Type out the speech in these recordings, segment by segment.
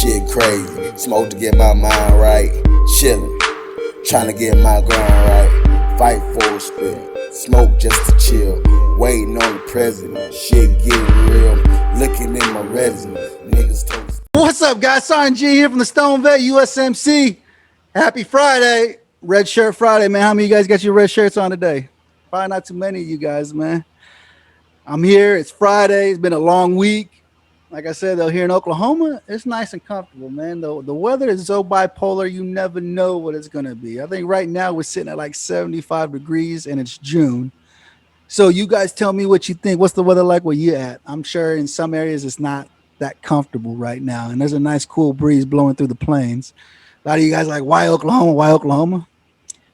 Shit crazy. Smoke to get my mind right. Chillin'. Trying to get my grind right. Fight for a spin. Smoke just to chill. Waiting on the president. Shit getting real. Looking in my resume. Niggas toast. What's up, guys? Sergeant G here from the Stone Vet USMC. Happy Friday. Red Shirt Friday, man. How many of you guys got your red shirts on today? Probably not too many of you guys, man. I'm here. It's Friday. It's been a long week. Like I said, though, here in Oklahoma, it's nice and comfortable, man. The weather is so bipolar, you never know what it's going to be. I think right now we're sitting at like 75 degrees, and it's June. So you guys tell me what you think. What's the weather like where you at? I'm sure in some areas it's not that comfortable right now, and there's a nice cool breeze blowing through the plains. A lot of you guys are like, why Oklahoma? Why Oklahoma?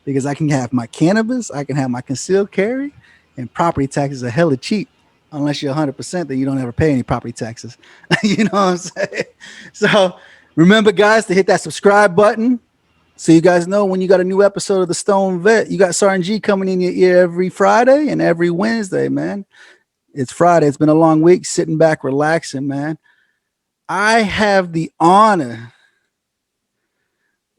Because I can have my cannabis, I can have my concealed carry, and property taxes are hella cheap. Unless you're 100%, then you don't ever pay any property taxes. You know what I'm saying? So remember, guys, to hit that subscribe button so you guys know when you got a new episode of the Stone Vet. You got Sergeant G coming in your ear every Friday and every Wednesday, man. It's Friday. It's been a long week. Sitting back, relaxing, man. I have the honor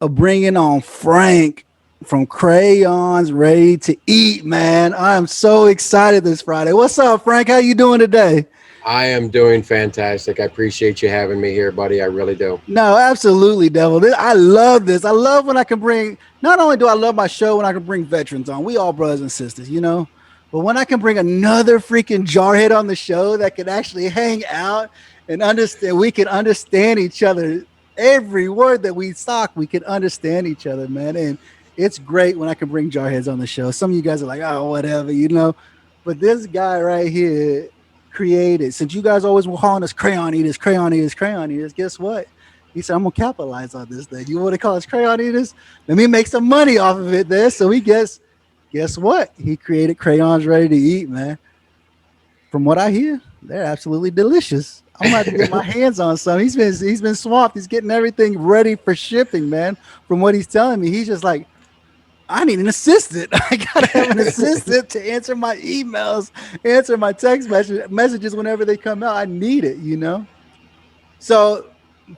of bringing on Frank from Crayons Ready to Eat, man. I'm so excited this Friday. What's up, Frank? How you doing today? I am doing fantastic. I appreciate you having me here, buddy. I really do. No, absolutely, Devil. I love this. I love when I can bring, not only do I love my show when I can bring veterans on, we all brothers and sisters, you know, but when I can bring another freaking jarhead on the show that can actually hang out and understand, we can understand each other. Every word that we talk, we can understand each other, man. And it's great when I can bring jarheads on the show. Some of you guys are like, oh, whatever, you know. But this guy right here created, since you guys always were calling us crayon eaters, guess what? He said, I'm going to capitalize on this thing. You want to call us crayon eaters? Let me make some money off of it there. So he guess what? He created Crayons Ready to Eat, man. From what I hear, they're absolutely delicious. I'm about to get my hands on some. He's been swamped. He's getting everything ready for shipping, man. From what he's telling me, he's just like, I need an assistant. I gotta have an assistant to answer my emails, answer my text messages whenever they come out. I need it, you know. So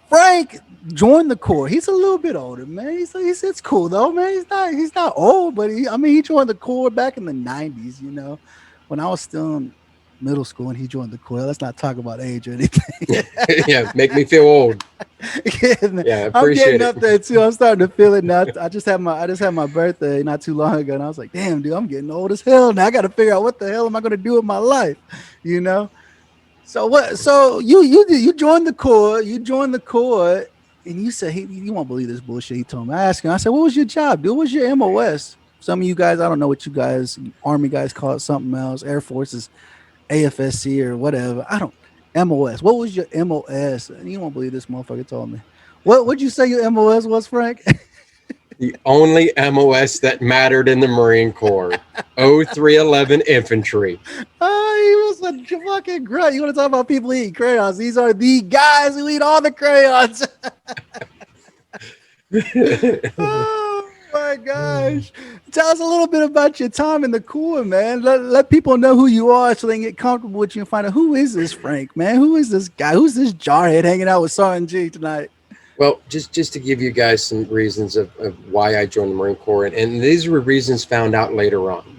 Frank joined the Corps. He's a lit's bit older, man. It's cool though, man. He's not old, but he joined the Corps back in the 90s, you know, when I was still in middle school and he joined the Corps. Let's not talk about age or anything. Yeah, make me feel old. Yeah, I'm getting up there too. I'm starting to feel it now. I just had my birthday not too long ago, and I was like, damn, dude, I'm getting old as hell now. I got to figure out what the hell am I going to do with my life, you know? So what? So you joined the Corps. You joined the Corps, and you said you won't believe this bullshit he told me. I asked him. I said, what was your job, dude? What was your MOS? Some of you guys, I don't know what you guys, Army guys call it something else. Air Force is AFSC or whatever. I don't. MOS. What was your MOS? And you won't believe this motherfucker told me. What'd you say your MOS was, Frank? The only MOS that mattered in the Marine Corps. 0311 Infantry. Oh, he was a fucking grunt. You want to talk about people eating crayons? These are the guys who eat all the crayons. Oh my gosh. Tell us a little bit about your time in the Corps, man. Let people know who you are so they can get comfortable with you and find out who is this Frank, man? Who is this guy? Who's this jarhead hanging out with Sergeant G tonight? Well, just to give you guys some reasons of why I joined the Marine Corps, and these were reasons found out later on.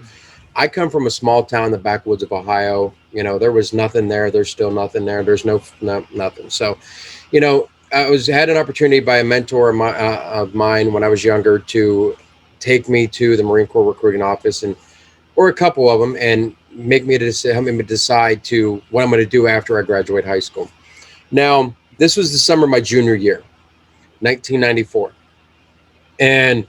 I come from a small town in the backwoods of Ohio. You know, there was nothing there. There's still nothing there. There's nothing. So, you know, I had an opportunity by a mentor of mine when I was younger to take me to the Marine Corps recruiting office or a couple of them and help me decide to what I'm going to do after I graduate high school. Now, this was the summer of my junior year, 1994. And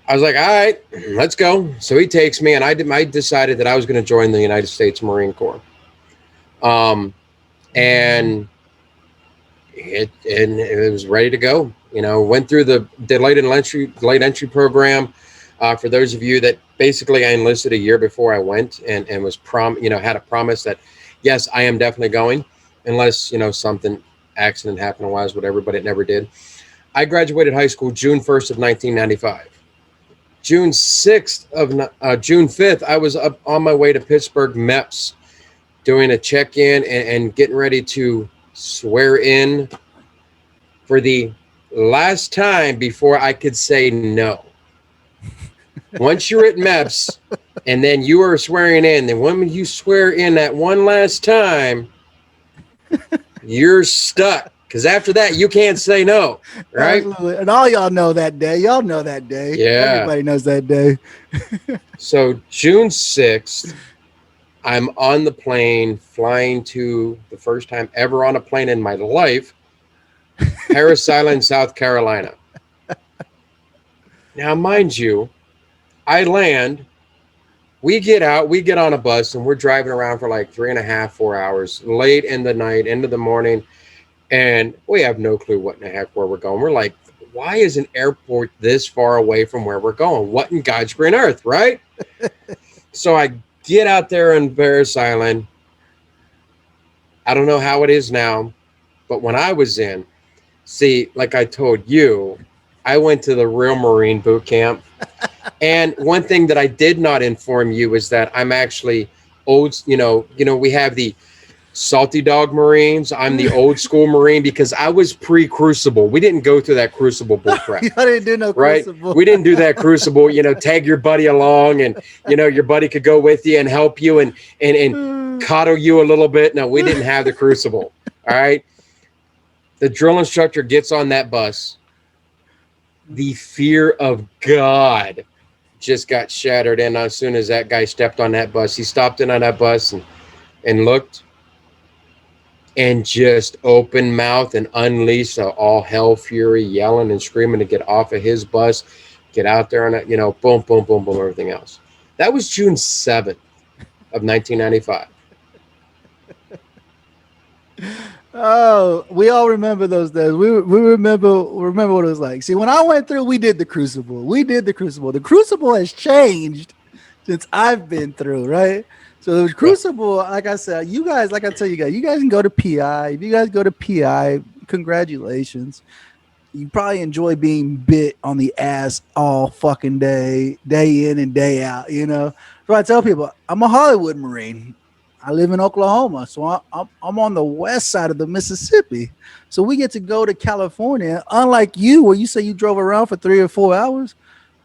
I was like, all right, let's go. So he takes me, and I decided that I was going to join the United States Marine Corps. And it was ready to go. You know, went through the late entry program. For those of you that basically I enlisted a year before I went and was had a promise that, yes, I am definitely going, unless, you know, something accident happened wise, whatever, but it never did. I graduated high school June 1st of 1995. June 5th, I was up on my way to Pittsburgh MEPS doing a check-in and getting ready to swear in for the last time before I could say no. Once you're at MEPS and then you are swearing in, then when you swear in that one last time, you're stuck. Because after that, you can't say no, right? Absolutely. And all y'all know that day. Y'all know that day. Yeah. Everybody knows that day. So June 6th, I'm on the plane flying to the first time ever on a plane in my life, Harris Island, South Carolina. Now, mind you, I land, we get out, we get on a bus, and we're driving around for like 3.5, 4 hours, late in the night, into the morning, and we have no clue what in the heck where we're going. We're like, why is an airport this far away from where we're going? What in God's green earth, right? So I get out there on Harris Island. I don't know how it is now, but when I was in, see, like I told you, I went to the real Marine boot camp. And one thing that I did not inform you is that I'm actually old, we have the Salty Dog Marines. I'm the old school Marine because I was pre-Crucible. We didn't go through that Crucible bull crap. I didn't do no right? Crucible. We didn't do that Crucible, tag your buddy along and, your buddy could go with you and help you and coddle you a little bit. No, we didn't have the Crucible. All right. The drill instructor gets on that bus. The fear of God just got shattered. And as soon as that guy stepped on that bus, he stopped in on that bus and looked and just open mouth and unleashed all hell fury, yelling and screaming to get off of his bus, get out there and, boom, boom, boom, boom, everything else. That was June 7th of 1995. Oh, we all remember those days. We remember what it was like. See, when I went through, we did the Crucible. The Crucible has changed since I've been through, right? So the Crucible, like I said, you guys, like I tell you guys can go to PI. If you guys go to PI, congratulations. You probably enjoy being bit on the ass all fucking day in and day out, So I tell people, I'm a Hollywood Marine. I live in Oklahoma, so I'm on the west side of the Mississippi. So we get to go to California. Unlike you, where you say you drove around for 3 or 4 hours,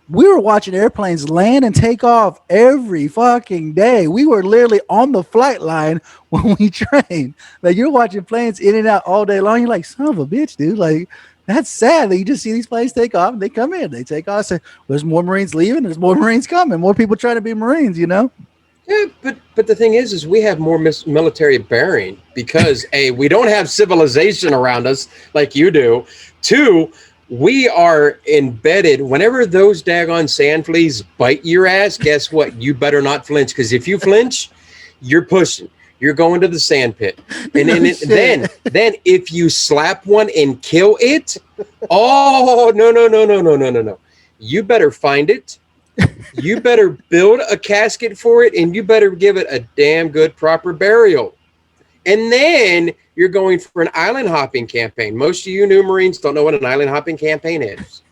we were watching airplanes land and take off every fucking day. We were literally on the flight line when we trained. Like, you're watching planes in and out all day long. You're like, son of a bitch, dude. Like, that's sad that you just see these planes take off and they come in, they take off. So there's more Marines leaving, there's more Marines coming, more people trying to be Marines, Yeah, but the thing is we have more military bearing because A, we don't have civilization around us like you do. 2, we are embedded. Whenever those daggone sand fleas bite your ass, guess what? You better not flinch, because if you flinch, you're pushing. You're going to the sand pit. And then if you slap one and kill it, oh, no. You better find it. You better build a casket for it, and you better give it a damn good proper burial. And then you're going for an island hopping campaign. Most of you new Marines don't know what an island hopping campaign is.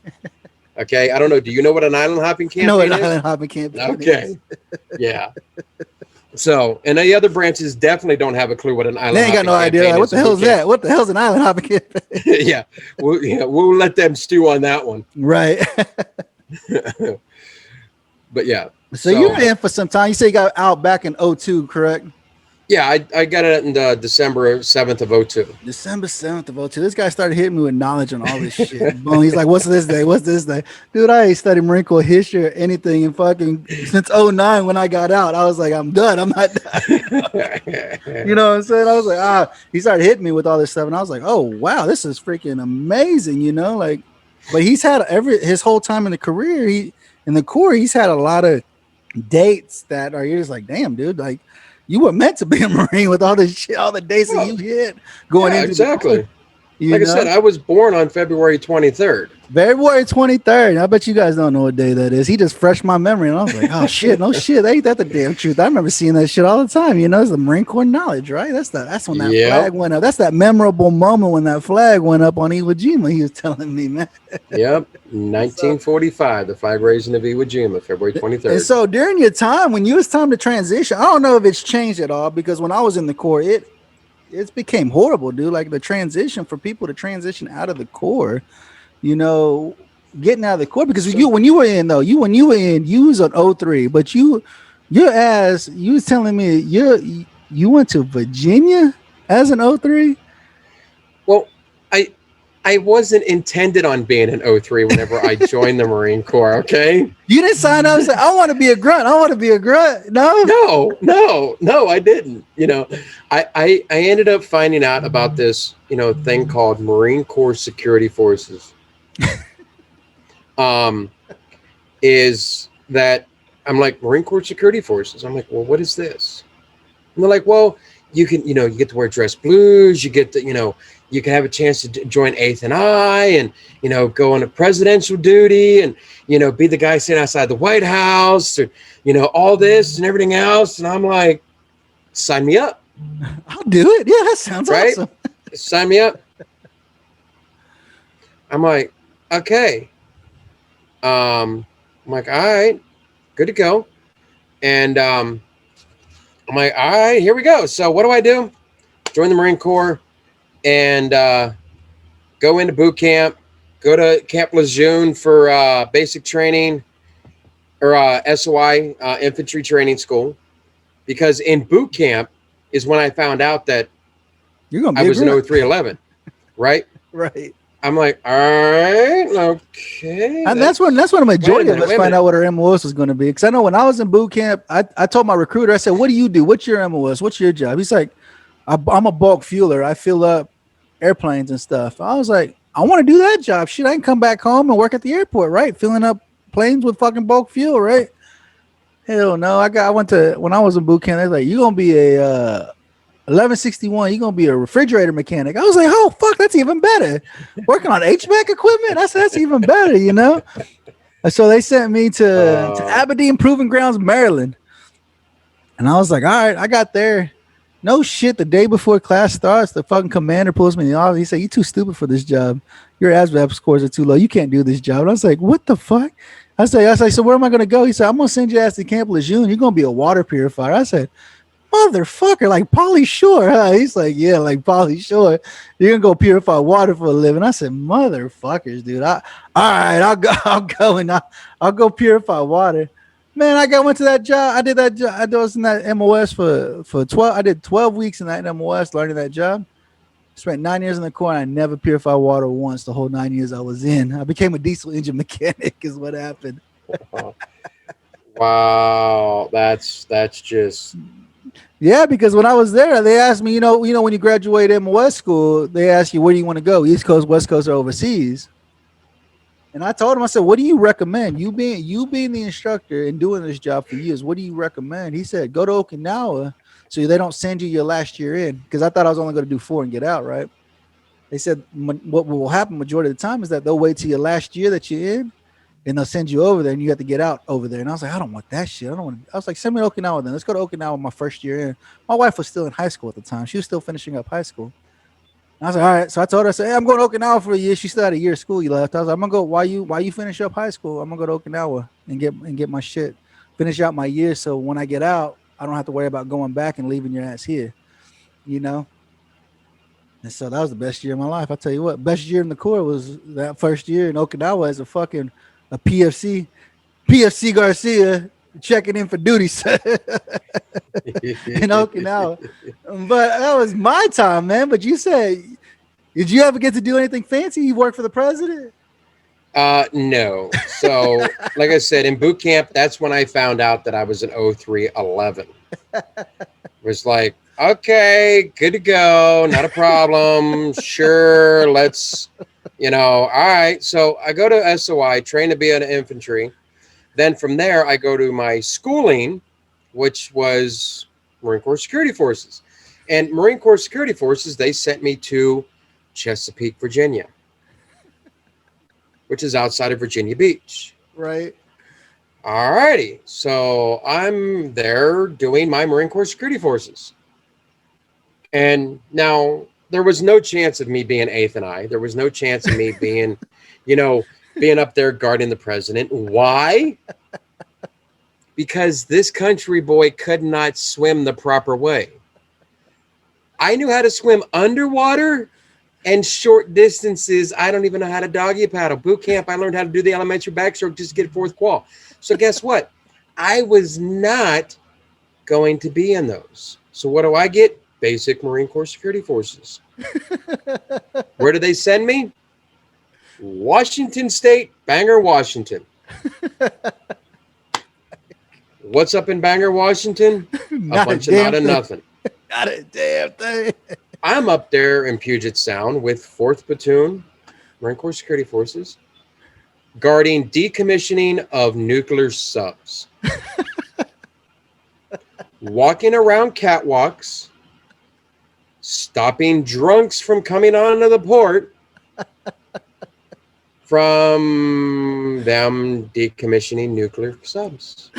Okay, I don't know. Do you know what an island hopping campaign is? No, an island hopping campaign. Okay, yeah. So, and the other branches definitely don't have a clue what an island. They ain't got no idea. Like, what the hell is that? What the hell's an island hopping campaign? Yeah, we'll let them stew on that one. Right. But yeah. So you were in for some time. You say you got out back in 2002, correct? Yeah, I got it in December 7th of 2002. December 7th of 2002. This guy started hitting me with knowledge on all this shit. Boom. He's like, what's this day? What's this day? Dude, I ain't studied Marine Corps history or anything in fucking since 2009 when I got out. I was like, I'm done. I'm not done. You know what I'm saying? I was like, he started hitting me with all this stuff. And I was like, oh, wow, this is freaking amazing, Like, but he's had his whole time in the career, in the Corps, he's had a lot of dates that are, you're just like, damn, dude, like, you were meant to be a Marine with all this shit, all the dates that you hit going into exactly. The like I said, I was born on February 23rd. February 23rd. I bet you guys don't know what day that is. He just freshed my memory, and I was like, oh shit, no shit, ain't that the damn truth? I remember seeing that shit all the time. It's the Marine Corps knowledge, right? That's when that flag went up. That's that memorable moment when that flag went up on Iwo Jima. He was telling me, man. Yep, 1945, the flag raising of Iwo Jima, February 23rd. And so during your time, when you was time to transition, I don't know if it's changed at all, because when I was in the Corps, it's became horrible, dude. Like the transition for people to transition out of the Corps, you know, getting out of the Corps because So, when you were in though, when you were in, you was on 03, but your ass, you was telling me you went to Virginia as an 03. well, I I wasn't intended on being an O3 whenever I joined the Marine Corps. Okay. You didn't sign up and say, I want to be a grunt. I want to be a grunt. No. No, no, no, I didn't. I ended up finding out about this, thing called Marine Corps Security Forces. Um, is that I'm like, Marine Corps Security Forces. I'm like, well, what is this? And they're like, well, you get to wear dress blues. You get to, you can have a chance to join Eighth and I, and go on a presidential duty, and be the guy sitting outside the White House, or all this and everything else. And I'm like, sign me up, I'll do it. Yeah, that sounds right? awesome. Sign me up. I'm like, okay. I'm like, all right, good to go. And I'm like, all right, here we go. So what do I do? Join the Marine Corps and go into boot camp, go to Camp Lejeune for basic training, or SOI, infantry training school. Because in boot camp is when I found out that You're gonna I be was a an grunt. 0311, right? Right. I'm like, all right, okay. And that's when a majority of us wait a find minute. out what our MOS was going to be. Because I know when I was in boot camp, I told my recruiter, I said, "What do you do? What's your MOS? What's your job?" He's like, "I'm a bulk fueler. I fill up airplanes and stuff." I was like, "I want to do that job. Shit, I can come back home and work at the airport, right? Filling up planes with fucking bulk fuel, right?" Hell no. I went to when I was in boot camp. They're like, "You're gonna be a 1161. You're gonna be a refrigerator mechanic." I was like, "Oh fuck, that's even better. Working on HVAC equipment. That's even better, you know." And so they sent me to Aberdeen Proving Grounds, Maryland, and I was like, "All right." I got there. No shit. The day before class starts, the fucking commander pulls me in the office. He said, "You're too stupid for this job. Your ASVAB scores are too low. You can't do this job." And I was like, "What the fuck?" I said, "So where am I gonna go?" He said, "I'm gonna send your ass to Camp Lejeune. You're gonna be a water purifier." I said, "Motherfucker, like Pauly Shore, huh?" He's like, "Yeah, like Pauly Shore. You're gonna go purify water for a living." I said, "Motherfuckers, dude. All right, I'll go, I'll go purify water." Man, went to that job. I did that job. I was in that MOS for 12. I did 12 weeks in that MOS learning that job. Spent 9 years in the Corps, and I never purified water once the whole 9 years I was in. I became a diesel engine mechanic, is what happened. Wow, that's just Yeah, because when I was there, they asked me, when you graduate MOS school, they ask you, where do you want to go? East Coast, West Coast, or overseas? And I told him, I said, what do you recommend? You being the instructor and doing this job for years, what do you recommend? He said, go to Okinawa so they don't send you your last year in. Because I thought I was only going to do 4 and get out, right? They said what will happen majority of the time is that they'll wait till your last year that you're in, and they'll send you over there, and you have to get out over there. And I was like, I don't want that shit. I don't want. I was like, send me to Okinawa then. Let's go to Okinawa my first year in. My wife was still in high school at the time. She was still finishing up high school. And I was like, all right. So I told her, I said, hey, I'm going to Okinawa for a year. She still had a year of school left. I was like, I'm gonna go. Why you finish up high school? I'm gonna go to Okinawa and get my shit, finish out my year. So when I get out, I don't have to worry about going back and leaving your ass here. You know. And so that was the best year of my life. I tell you what, best year in the Corps was that first year in Okinawa as a PFC Garcia checking in for duty in Okinawa. But that was my time, man. But you said, did you ever get to do anything fancy? You work for the president? No. So, like I said, in boot camp, that's when I found out that I was an 0311. It was like, okay, good to go, not a problem. Sure, let's, all right. So I go to SOI, train to be an infantry. Then from there, I go to my schooling, which was Marine Corps Security Forces. And Marine Corps Security Forces, they sent me to Chesapeake, Virginia, which is outside of Virginia Beach. Right. All righty. So I'm there doing my Marine Corps Security Forces. And now there was no chance of me being Eighth and I. There was no chance of me being, being up there guarding the president. Why? Because this country boy could not swim the proper way. I knew how to swim underwater and short distances. I don't even know how to doggy paddle. Boot camp, I learned how to do the elementary backstroke just to get fourth qual. So guess what? I was not going to be in those. So what do I get? Basic Marine Corps Security Forces. Where do they send me? Washington State, Bangor, Washington. What's up in Bangor, Washington? A bunch of not a nothing. Not a damn thing. I'm up there in Puget Sound with 4th Platoon, Marine Corps Security Forces, guarding decommissioning of nuclear subs. Walking around catwalks, stopping drunks from coming onto the port from them decommissioning nuclear subs.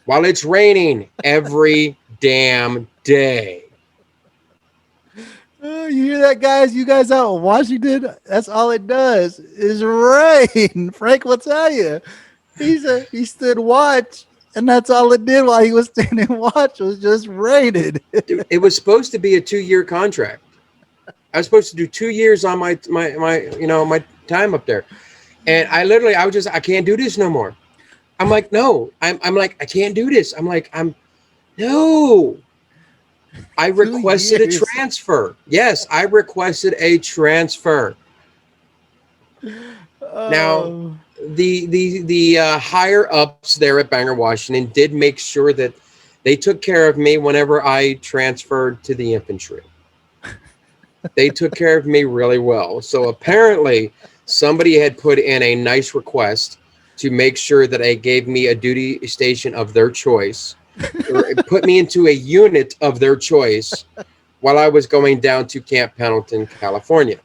While it's raining every damn day. You hear that, guys? You guys out in Washington, that's all it does is rain. Frank will tell you. He stood watch, and that's all it did while he was standing watch was just raining. Dude, it was supposed to be a 2-year contract. I was supposed to do 2 years on my time up there. And I can't do this no more. I'm like, no. I'm like, I can't do this. No. I requested a transfer. Yes, I requested a transfer. Now, the higher ups there at Bangor, Washington did make sure that they took care of me whenever I transferred to the infantry. They took care of me really well. So apparently somebody had put in a nice request to make sure that they gave me a duty station of their choice, or put me into a unit of their choice while I was going down to Camp Pendleton, California.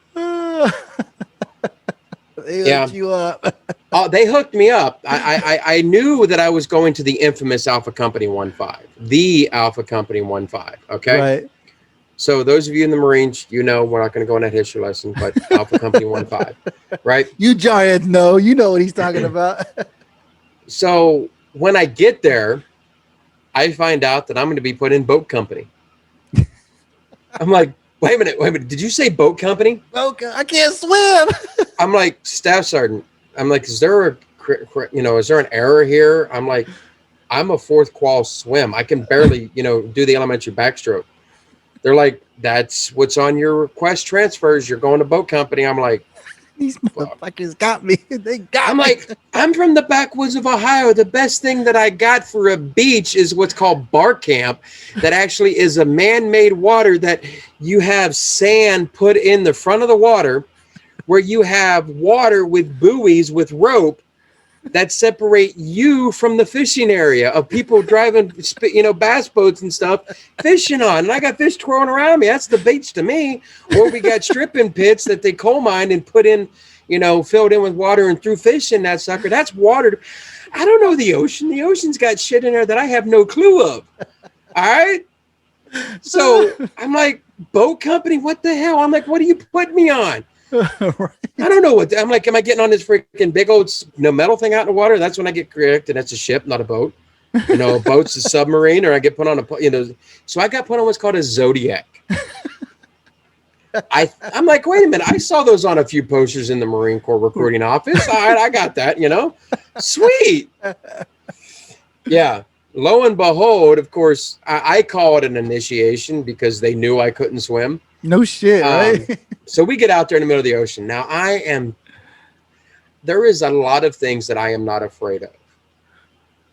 They hooked you up. Oh, they hooked me up. I knew that I was going to the infamous Alpha Company 1-5, the Alpha Company 1-5. Okay. Right. So those of you in the Marines, we're not going to go on that history lesson, but Alpha Company 1-5, right? You giants know. You know what he's talking about. So when I get there, I find out that I'm going to be put in boat company. I'm like, wait a minute. Did you say boat company? I can't swim. I'm like, Staff Sergeant. I'm like, is there an error here? I'm like, I'm a 4th qual swim. I can barely, do the elementary backstroke. They're like, that's what's on your request transfers. You're going to boat company. I'm like, these motherfuckers got me. They got I'm me. like, I'm from the backwoods of Ohio. The best thing that I got for a beach is what's called bar camp. That actually is a man-made water that you have sand put in the front of the water, where you have water with buoys with rope that separate you from the fishing area of people driving, bass boats and stuff, fishing on. And I got fish twirling around me. That's the beach to me. Or we got stripping pits that they coal mined and put in, filled in with water and threw fish in that sucker. That's water. I don't know the ocean. The ocean's got shit in there that I have no clue of. All right. So I'm like, boat company? What the hell? I'm like, what do you put me on? Right. I don't know what I'm like. Am I getting on this freaking big old metal thing out in the water? That's when I get corrected. That's a ship, not a boat. A boat's a submarine, or I get put on So I got put on what's called a Zodiac. I'm like, wait a minute. I saw those on a few posters in the Marine Corps recruiting office. All right, I got that. Sweet. Yeah. Lo and behold, of course, I call it an initiation because they knew I couldn't swim. No shit, right? So we get out there in the middle of the ocean. Now there is a lot of things that I am not afraid of.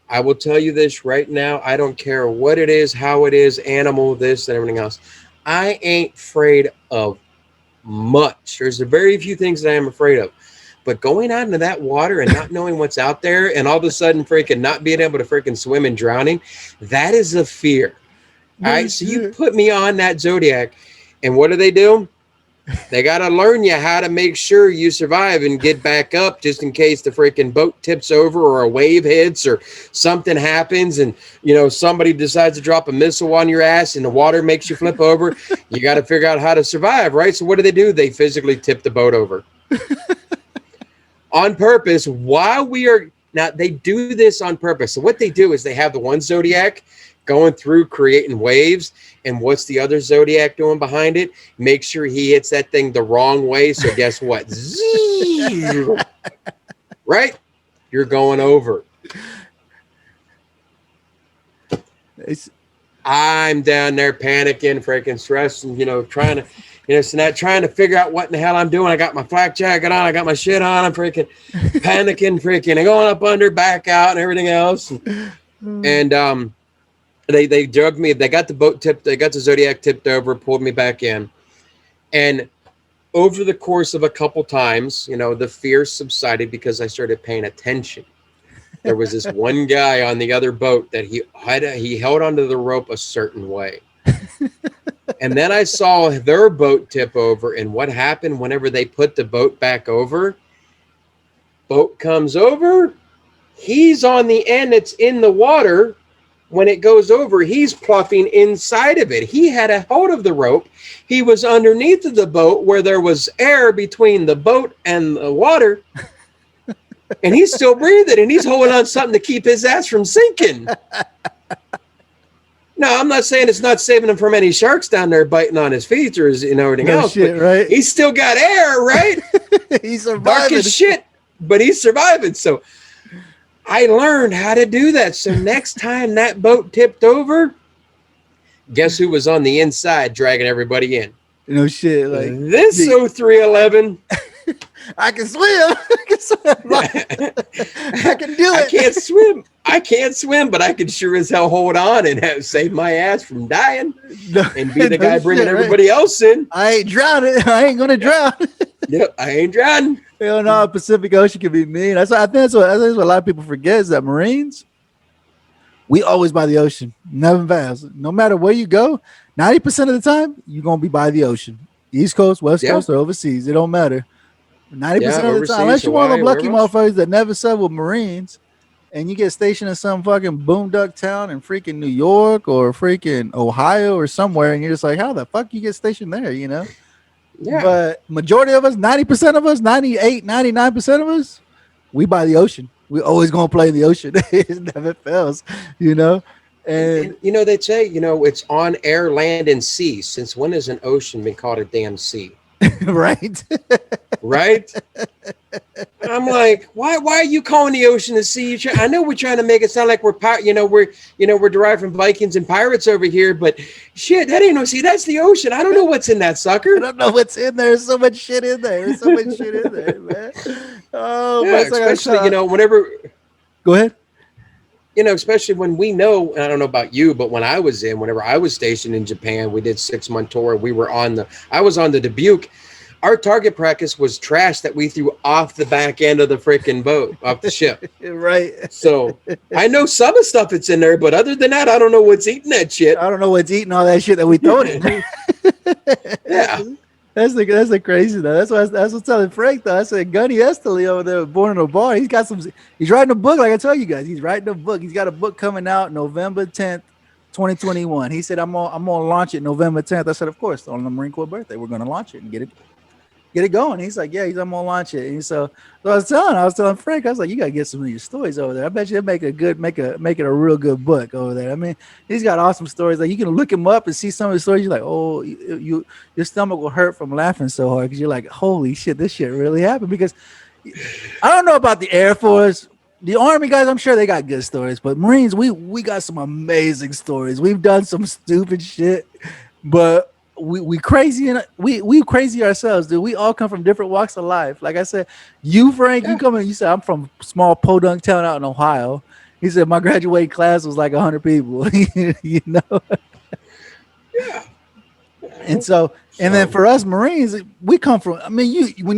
I will tell you this right now. I don't care what it is, how it is, animal, this and everything else. I ain't afraid of much. There's a very few things that I am afraid of. But going out into that water and not knowing what's out there and all of a sudden freaking not being able to freaking swim and drowning, that is a fear. All right. So you put me on that Zodiac, and what do? They got to learn you how to make sure you survive and get back up just in case the freaking boat tips over or a wave hits or something happens and, somebody decides to drop a missile on your ass and the water makes you flip over. You got to figure out how to survive, right? So what do? They physically tip the boat over on purpose while we are – now, they do this on purpose. So what they do is they have the one Zodiac going through, creating waves. And what's the other Zodiac doing behind it? Make sure he hits that thing the wrong way. So guess what? Right? You're going over. I'm down there panicking, freaking stressing, trying to, trying to figure out what in the hell I'm doing. I got my flak jacket on, I got my shit on, I'm freaking panicking, and going up under, back out, and everything else. And they drugged me. They got the boat tipped. They got the Zodiac tipped over, pulled me back in, and over the course of a couple times, the fear subsided because I started paying attention. There was this one guy on the other boat that he held onto the rope a certain way. And then I saw their boat tip over, and what happened whenever they put the boat back over? Boat comes over, he's on the end that's in the water. When it goes over, he's pluffing inside of it. He had a hold of the rope. He was underneath of the boat where there was air between the boat and the water. And he's still breathing, and he's holding on something to keep his ass from sinking. No, I'm not saying it's not saving him from any sharks down there biting on his feet or everything else. Shit, right? He's still got air, right? He's surviving. Dark as shit, but he's surviving. So I learned how to do that. So next time that boat tipped over, guess who was on the inside dragging everybody in? No shit. Like this 0311. I can swim. I can swim. I can do it. I can't swim, but I can sure as hell hold on and save my ass from dying and be the guy bringing everybody else in. I ain't drowning. I ain't gonna drown. Yep, I ain't drowning. Hell no, Pacific Ocean can be mean. I think that's what a lot of people forget is that Marines, we always by the ocean. Never pass. No matter where you go, 90% of the time, you're gonna be by the ocean. East Coast, West Coast, or overseas. It don't matter. 90% of the time, unless you're one of them lucky motherfuckers that never said with Marines, and you get stationed in some fucking boondock town in freaking New York or freaking Ohio or somewhere, and you're just like, how the fuck you get stationed there, Yeah. But majority of us, 90% of us, 98, 99% of us, we by the ocean. We always gonna play in the ocean. It never fails, And they say, it's on air, land, and sea. Since when has an ocean been called a damn sea? Right. Right. I'm like, why are you calling the ocean a sea? I know we're trying to make it sound like we're derived from Vikings and pirates over here, but shit, that ain't no sea. That's the ocean. I don't know what's in that sucker. I don't know what's in there. There's so much shit in there. There's so much shit in there, man. Oh, yeah, especially whenever. Go ahead. Especially when we know, and I don't know about you, but whenever I was stationed in Japan, we did 6-month tour. I was on the Dubuque. Our target practice was trash that we threw off the back end of the freaking boat, off the ship. Right. So I know some of the stuff that's in there, but other than that, I don't know what's eating that shit. I don't know what's eating all that shit that we throw in. Yeah. That's the crazy though. That's what I was telling Frank though. I said Gunny Esteli over there, born in a bar. He's writing a book, like I told you guys. He's writing a book. He's got a book coming out November 10th, 2021. He said, I'm gonna launch it November 10th. I said, of course, on the Marine Corps birthday, we're gonna launch it and get it going. He's like, yeah, I'm gonna launch it. And so I was telling Frank, I was like, you gotta get some of your stories over there. I bet you make it a real good book over there. I mean, he's got awesome stories. Like you can look him up and see some of the stories. You're like, oh, your stomach will hurt from laughing so hard because you're like, holy shit, this shit really happened. Because I don't know about the Air Force, the Army guys. I'm sure they got good stories, but Marines, we got some amazing stories. We've done some stupid shit, but we crazy and we crazy ourselves, dude. We all come from different walks of life. Like I said, you Frank, you said I'm from small podunk town out in Ohio. He said my graduating class was like 100 people. Yeah. And then for us Marines, we come from, when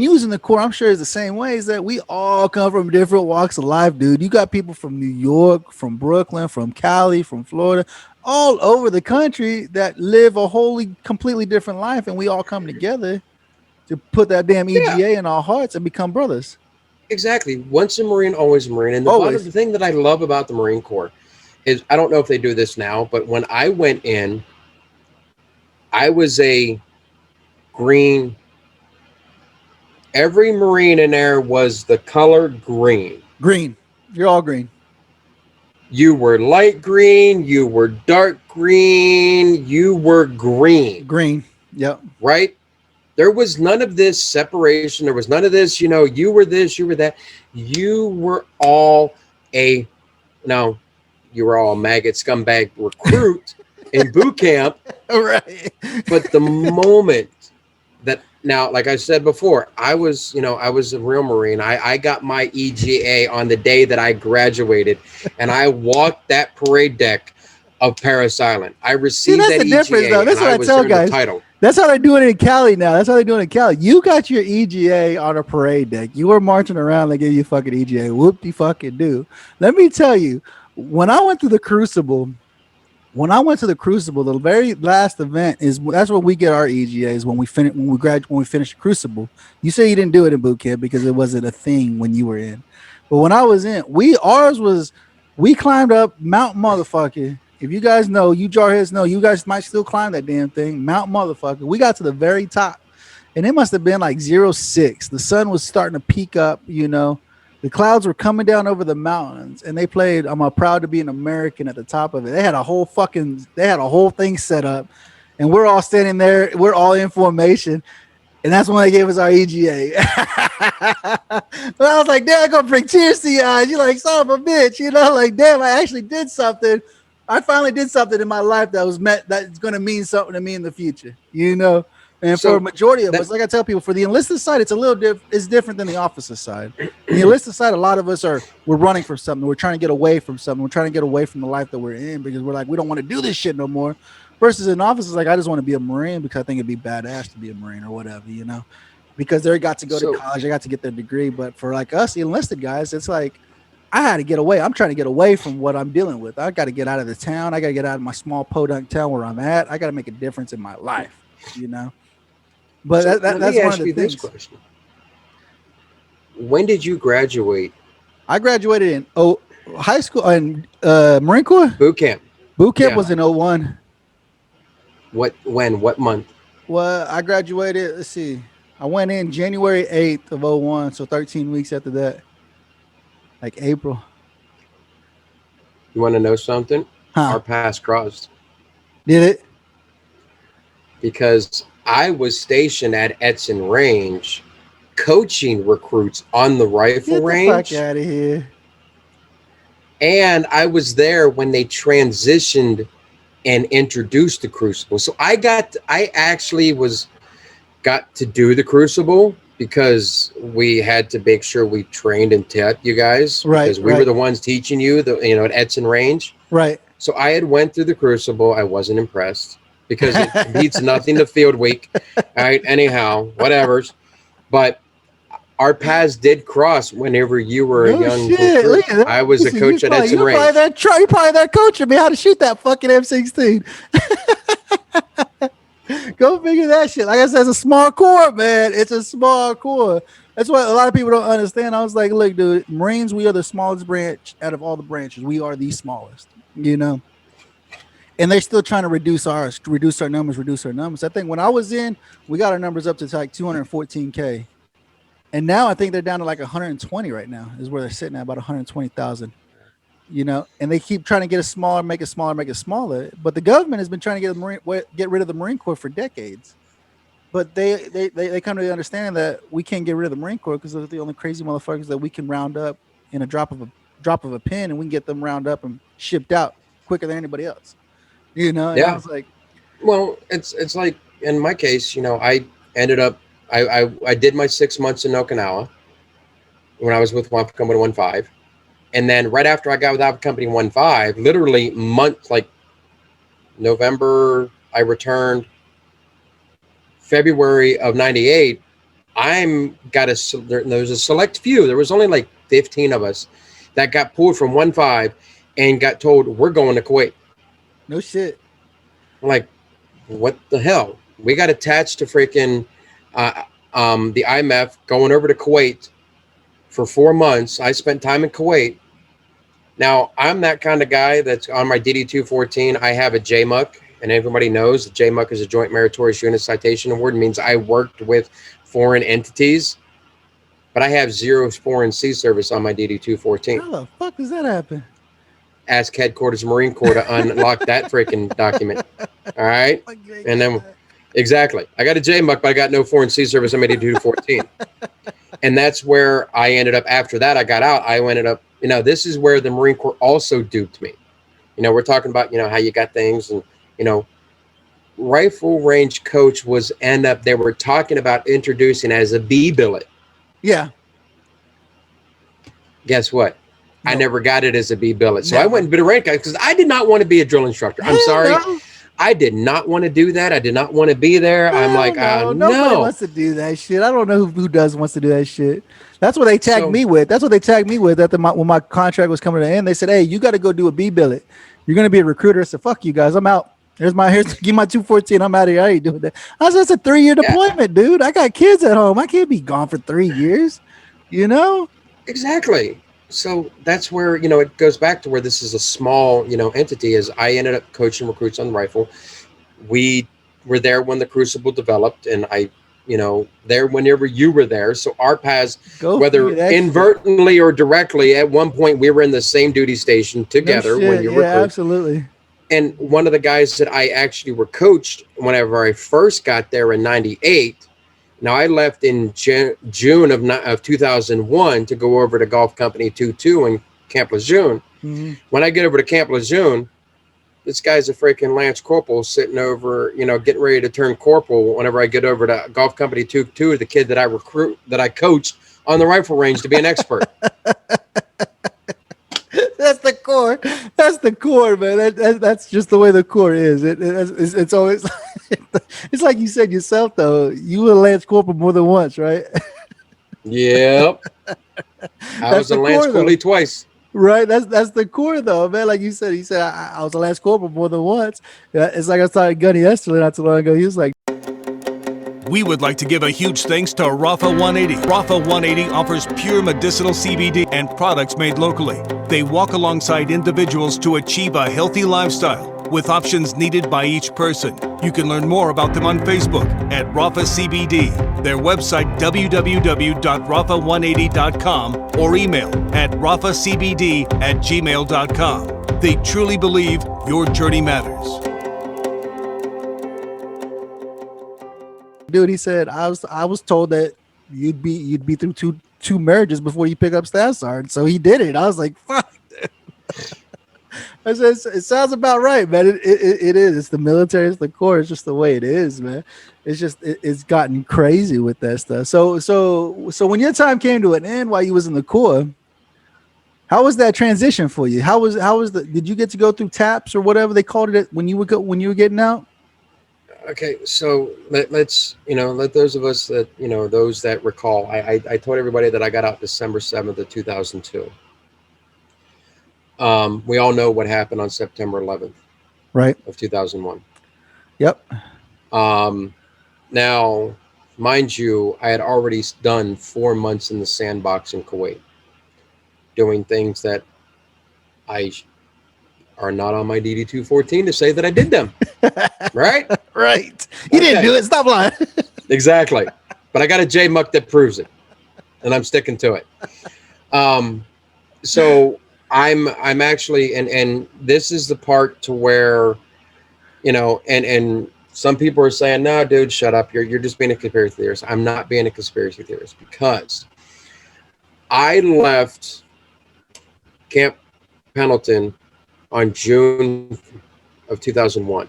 you was in the Corps, I'm sure it's the same way, is that we all come from different walks of life, dude. You got people from New York, from Brooklyn, from Cali, from Florida, all over the country that live a completely different life, and we all come together to put that damn EGA in our hearts and become brothers. Exactly. Once a Marine, always a Marine. And the thing that I love about the Marine Corps is, I don't know if they do this now, but when I went in, I was a green. Every Marine in there was the color green. Green. You're all green. You were light green, you were dark green, you were green, Green. Yep. right? There was none of this separation. There was none of this, you were this, you were that. You were all a, no, you were all a maggot scumbag recruit in boot camp. Right. But the moment that, now, like I said before, I was a real Marine. I got my EGA on the day that I graduated, and I walked that parade deck of Paris Island. I See, received that's that the difference, though. EGA, That's and what I I was tell there in the guys. title. That's how they're doing it in Cali now. That's how they're doing it in Cali. You got your EGA on a parade deck. You were marching around. They gave you fucking EGA. Whoop de fucking do. Let me tell you, when I went through the Crucible, the very last event that's when we get our EGAs when we finish the Crucible. You say you didn't do it in boot camp because it wasn't a thing when you were in, but when I was in, we climbed up Mount Motherfucker. If you guys know, you jarheads know, you guys might still climb that damn thing, Mount Motherfucker. We got to the very top, and it must have been like 06. The sun was starting to peak up, the clouds were coming down over the mountains, and they played "I'm Proud to Be an American" at the top of it. They had a whole thing set up, and we're all standing there. We're all in formation, and that's when they gave us our EGA. But I was like, damn, I'm gonna bring tears to your eyes. You're like, son of a bitch, like, damn, I actually did something. I finally did something in my life that's gonna mean something to me in the future, And for a So majority of that us, like I tell people, for the enlisted side, it's a little it's different than the officer side. The enlisted side, a lot of us we're running for something. We're trying to get away from something. We're trying to get away from the life that we're in because we're like, we don't want to do this shit no more. Versus an officer's like, I just want to be a Marine because I think it'd be badass to be a Marine or whatever, because they got to go to college, they got to get their degree. But for like us, the enlisted guys, it's like, I had to get away. I'm trying to get away from what I'm dealing with. I got to get out of the town. I got to get out of my small podunk town where I'm at. I got to make a difference in my life, But so that's let me one ask of the you this things. question. When did you graduate? I graduated in high school and Marine Corps. Boot camp. Boot camp Yeah. was in 01. What month? Well, I graduated, let's see. I went in January 8th of 01, so 13 weeks after that. Like April. You want to know something? Huh. Our paths crossed. Did it? Because I was stationed at Edson Range coaching recruits on the rifle Get the range. fuck out of here. And I was there when they transitioned and introduced the Crucible. So I actually got to do the Crucible because we had to make sure we trained and taught you guys, Right, because we were the ones teaching you at Edson Range. Right. So I had went through the Crucible. I wasn't impressed because it beats nothing to field week. All right. Anyhow, whatever. But our paths did cross whenever you were a young recruit. I was a coach at Edson Range. You probably that coaching me how to shoot that fucking M16. Go figure that shit. Like I said, it's a small core, man. It's a small core. That's what a lot of people don't understand. I was like, look, dude, Marines, we are the smallest branch out of all the branches. We are the smallest, And they're still trying to reduce our numbers. I think when I was in, we got our numbers up to like 214K. And now I think they're down to like 120 right now is where they're sitting at, about 120,000. And they keep trying to get it smaller, make it smaller. But the government has been trying to get rid of the Marine Corps for decades. But they come to the understanding that we can't get rid of the Marine Corps because they're the only crazy motherfuckers that we can round up in a drop of a pin, and we can get them round up and shipped out quicker than anybody else. And I was like, well, it's like in my case, I ended up I did my 6 months in Okinawa when I was with Company 15. And then right after I got with Company 15, literally like November, I returned. February of 98, there was a select few. There was only like 15 of us that got pulled from 15 and got told, we're going to Kuwait. No shit. I'm like, what the hell? We got attached to freaking the IMF, going over to Kuwait for 4 months. I spent time in Kuwait. Now, I'm that kind of guy that's on my DD-214. I have a JMUC, and everybody knows the JMUC is a Joint Meritorious Unit Citation Award. It means I worked with foreign entities, but I have 0 foreign sea service on my DD-214. How the fuck does that happen? ask headquarters Marine Corps to unlock that freaking document. All right. And then, exactly. I got a JMUC, but I got no foreign sea service. I made it to 14. And that's where I ended up. After that, I got out. I ended up, this is where the Marine Corps also duped me. We're talking about, how you got things and, rifle range coach they were talking about introducing as a B billet. Yeah. Guess what? No. I never got it as a B billet. So I went and been a rank guy because I did not want to be a drill instructor. I'm sorry. No. I did not want to do that. I did not want to be there. I'm like, nobody wants to do that shit. I don't know who wants to do that shit. That's what they tagged me with. That's what they tagged me with when my contract was coming to an end. They said, "Hey, you got to go do a B billet. You're going to be a recruiter." I said, "Fuck you guys. I'm out. Here's give my 214. I'm out of here. I ain't doing that." I said, "That's a 3-year deployment, dude. I got kids at home. I can't be gone for 3 years." Exactly. So that's where, it goes back to where this is a small, entity. As I ended up coaching recruits on the rifle. We were there when the Crucible developed, and I, there whenever you were there. So our paths, whether inadvertently or directly, at one point we were in the same duty station together when you were absolutely. And one of the guys that I actually were coached whenever I first got there in '98. Now, I left in June of 2001 to go over to Golf Company 22 in Camp Lejeune. Mm-hmm. When I get over to Camp Lejeune, this guy's a freaking Lance Corporal sitting over, getting ready to turn corporal whenever I get over to Golf Company 22, the kid that I coached on the rifle range to be an expert. That's the core. That's the core, man. That's just the way the core is. It's always it's like you said yourself, though. You were a Lance Corporal more than once, right? Yep. I was a Lance Corporal twice. Right. That's the core, though, man. Like you said, he said I was a Lance Corporal more than once. It's like I started Gunny yesterday not too long ago. He was like, we would like to give a huge thanks to Rafa 180. Rafa 180 offers pure medicinal CBD and products made locally. They walk alongside individuals to achieve a healthy lifestyle with options needed by each person. You can learn more about them on Facebook at Rafa CBD, their website www.rafa180.com, or email at rafacbd@gmail.com. They truly believe your journey matters. Dude, he said, I was told that you'd be through two marriages before you pick up staff sergeant. So he did it. I was like, fuck. I said, it sounds about right, man. It is. It's the military. It's the Corps. It's just the way it is, man. It's just it's gotten crazy with that stuff. So when your time came to an end while you was in the Corps, how was that transition for you? Did you get to go through TAPS or whatever they called it when you were getting out? Okay, so let's let those of us that those that recall. I told everybody that I got out December 7th of 2002. We all know what happened on September 11th, right, of 2001. Yep. Now, mind you, I had already done 4 months in the sandbox in Kuwait, doing things that are not on my DD-214 to say that I did them. Right? Right. You didn't do it. Stop lying. Exactly. But I got a JMUC that proves it, and I'm sticking to it. So I'm actually, and this is the part to where, and some people are saying, "No, dude, shut up. You're just being a conspiracy theorist." I'm not being a conspiracy theorist because I left Camp Pendleton on June of 2001.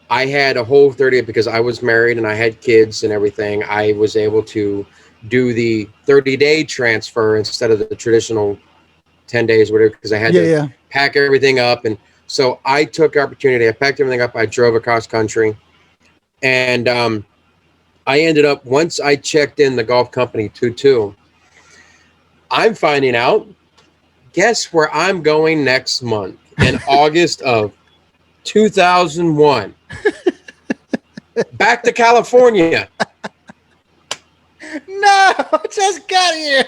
I had a whole 30 because I was married and I had kids and everything. I was able to do the 30-day transfer instead of the traditional 10 days, whatever, because I had to pack everything up. And so I took the opportunity. I packed everything up. I drove across country. And I ended up, once I checked in the Golf Company 22, I'm finding out, guess where I'm going next month in August of 2001. Back to California. No, just got here.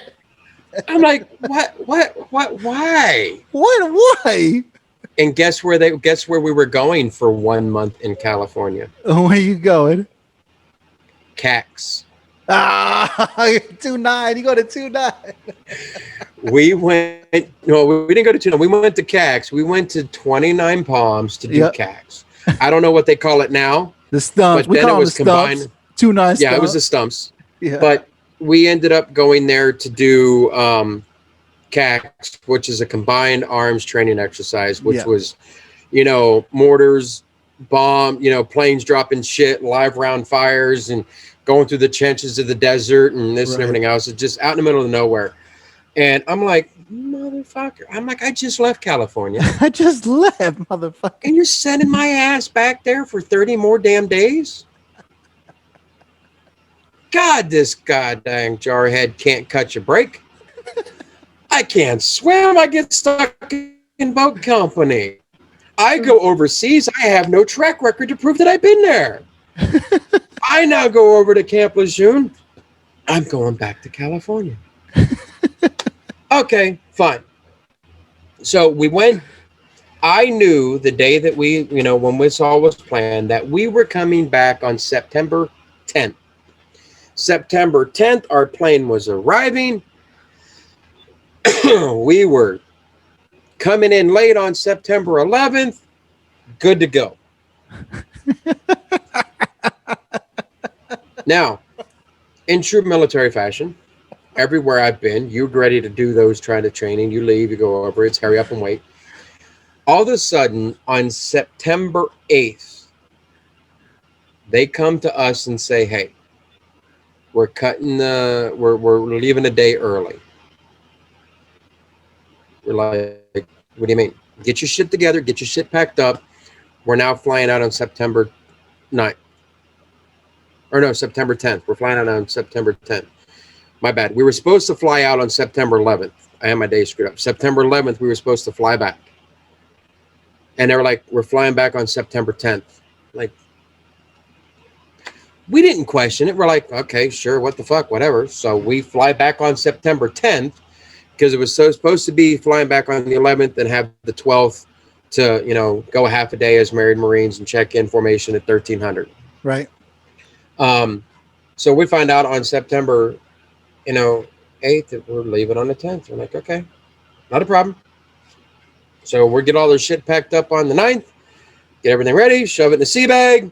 I'm like, what, why? Why? And guess where we were going for 1 month in California? Where you going? CAX. Ah, 2-9. You go to 2-9. We went, no, we didn't go to 2. We went to CAX. We went to 29 Palms to do Yep. CAX. I don't know what they call it now, The stumps. but We then it call them the was stumps. combined. 2-9 Yeah, it was the stumps. stumps. Yeah. But we ended up going there to do CAX, which is a combined arms training exercise, which Yeah. was, mortars, bomb, planes dropping shit, live round fires, and going through the trenches of the desert and this and Right. everything else. It's just out in the middle of nowhere. And I'm like, motherfucker. I'm like, I just left California. I just left, motherfucker. And you're sending my ass back there for 30 more damn days? God, this goddamn jarhead can't cut your break. I can't swim. I get stuck in boat company. I go overseas. I have no track record to prove that I've been there. I now go over to Camp Lejeune. I'm going back to California. Okay, fine. So we went. I knew the day that we, when this all was planned, that we were coming back on September 10th. September 10th, our plane was arriving. We were coming in late on September 11th. Good to go. Now, in true military fashion, everywhere I've been, you're ready to do those kind of training. You leave, you go over, it's hurry up and wait. All of a sudden, on September 8th, they come to us and say, hey, we're leaving a day early. We're like, what do you mean? Get your shit together, get your shit packed up. We're now flying out on September 9th. Or no, September 10th. We're flying out on September 10th. My bad. We were supposed to fly out on September 11th. I had my day screwed up. September 11th, we were supposed to fly back. And they were like, we're flying back on September 10th. Like, we didn't question it. We're like, okay, sure, what the fuck, whatever. So we fly back on September 10th because it was supposed to be flying back on the 11th and have the 12th to, go a half a day as married Marines and check in formation at 1300. Right. So we find out on September, 8th that we're leaving on the 10th. We're like, okay, not a problem. So we get all their shit packed up on the 9th, get everything ready, shove it in the sea bag,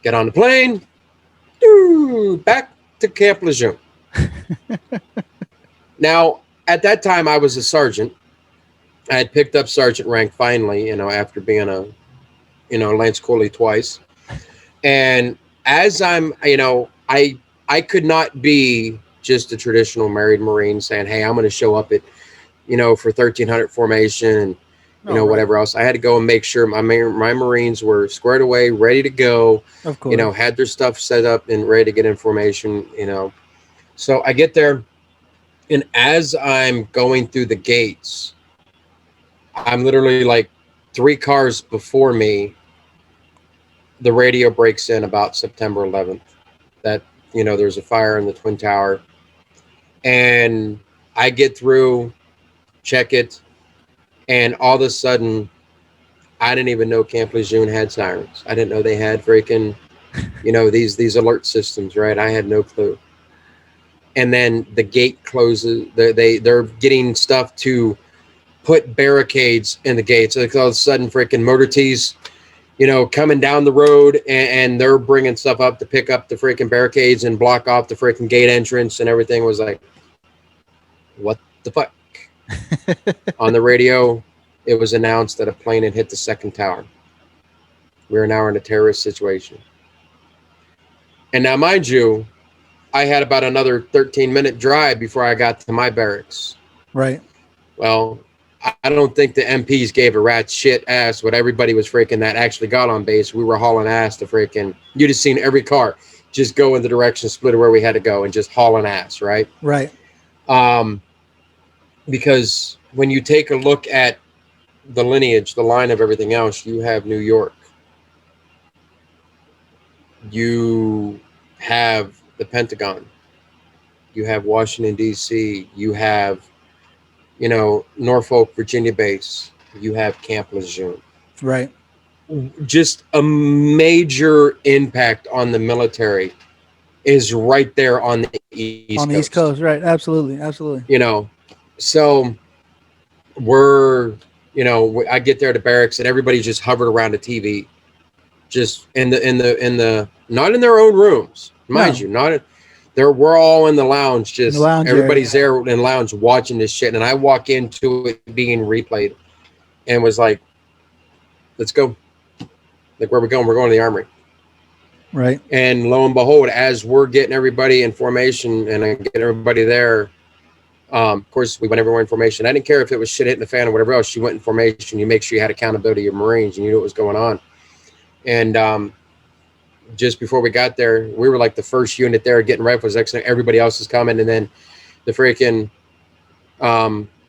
get on the plane, back to Camp Lejeune. Now, at that time, I was a sergeant. I had picked up sergeant rank finally, after being a, Lance Cooley twice. And as I'm, I could not be just a traditional married Marine saying, hey, I'm going to show up at, for 1300 formation and, whatever else. I had to go and make sure my Marines were squared away, ready to go, Of course. had their stuff set up and ready to get in formation, So I get there, and as I'm going through the gates, I'm literally like 3 cars before me. The radio breaks in about September 11th that, there's a fire in the Twin Tower. And I get through, check it, and all of a sudden, I didn't even know Camp Lejeune had sirens. I didn't know they had freaking, these alert systems, right? I had no clue. And then the gate closes. They're getting stuff to put barricades in the gates. Like all of a sudden, freaking motor tees, coming down the road, and they're bringing stuff up to pick up the freaking barricades and block off the freaking gate entrance, and everything was like, what the fuck? On the radio, it was announced that a plane had hit the second tower. We are now in a terrorist situation. And now, mind you, I had about another 13-minute drive before I got to my barracks. Right. Well, I don't think the MPs gave a rat's shit ass what everybody was freaking that actually got on base. We were hauling ass to freaking, you'd have seen every car just go in the direction split of where we had to go and just hauling ass, right? Right. Because when you take a look at the lineage, the line of everything else, you have New York. You have the Pentagon. You have Washington, D.C. You have, Norfolk, Virginia base. You have Camp Lejeune. Right. Just a major impact on the military is right there on the East On the Coast. East Coast, right? Absolutely, absolutely. You know, so we're, you know, I get there to barracks and everybody's just hovered around a TV, just in the not in their own rooms, mind No. you, not there. We're all in the lounge, In the just lounge everybody's area. there in the lounge watching this shit. And I walk into it being replayed and was like, let's go. Like, where are we going? We're going to the armory. Right. And lo and behold, as we're getting everybody in formation and I get everybody there, of course, we went everywhere in formation. I didn't care if it was shit hitting the fan or whatever else. You went in formation. You make sure you had accountability of your Marines and you knew what was going on. And just before we got there, we were like the first unit there getting rifles. Next thing, everybody else is coming. And then the freaking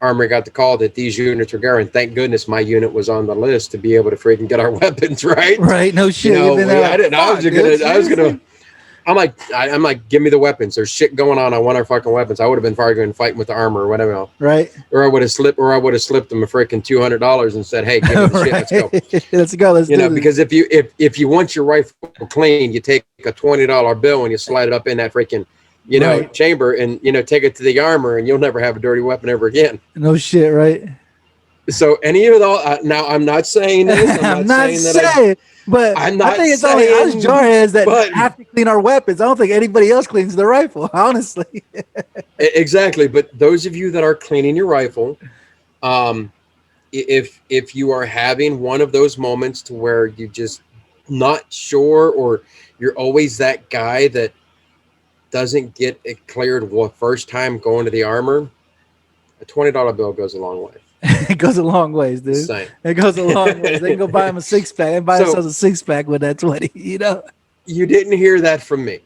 armory got the call that these units were going. Thank goodness my unit was on the list to be able to freaking get our weapons, right? Right. No shit. You know, I was gonna. I'm like, give me the weapons. There's shit going on. I want our fucking weapons. I would have been fighting with the armor or whatever. Right. Or I would have slipped them a freaking $200 and said, hey, give me the shit. Let's go. Let's go. Let's You do know, this. because if you want your rifle clean, you take a $20 bill and you slide it up in that freaking, you know, Right. chamber and, you know, take it to the armor and you'll never have a dirty weapon ever again. No shit. Right. So any of all, now I'm not saying this. I'm not saying, but I'm I not think it's only us saying, jarheads that but- have to clean our weapons. I don't think anybody else cleans the rifle, honestly. Exactly. But those of you that are cleaning your rifle, if you are having one of those moments to where you just not sure, or you're always that guy that doesn't get it cleared first time going to the armor, a $20 bill goes a long way. It goes a long ways, dude. Just saying. It goes a long ways. They can go buy them a 6-pack and buy themselves a 6-pack with that 20, you know? You didn't hear that from me.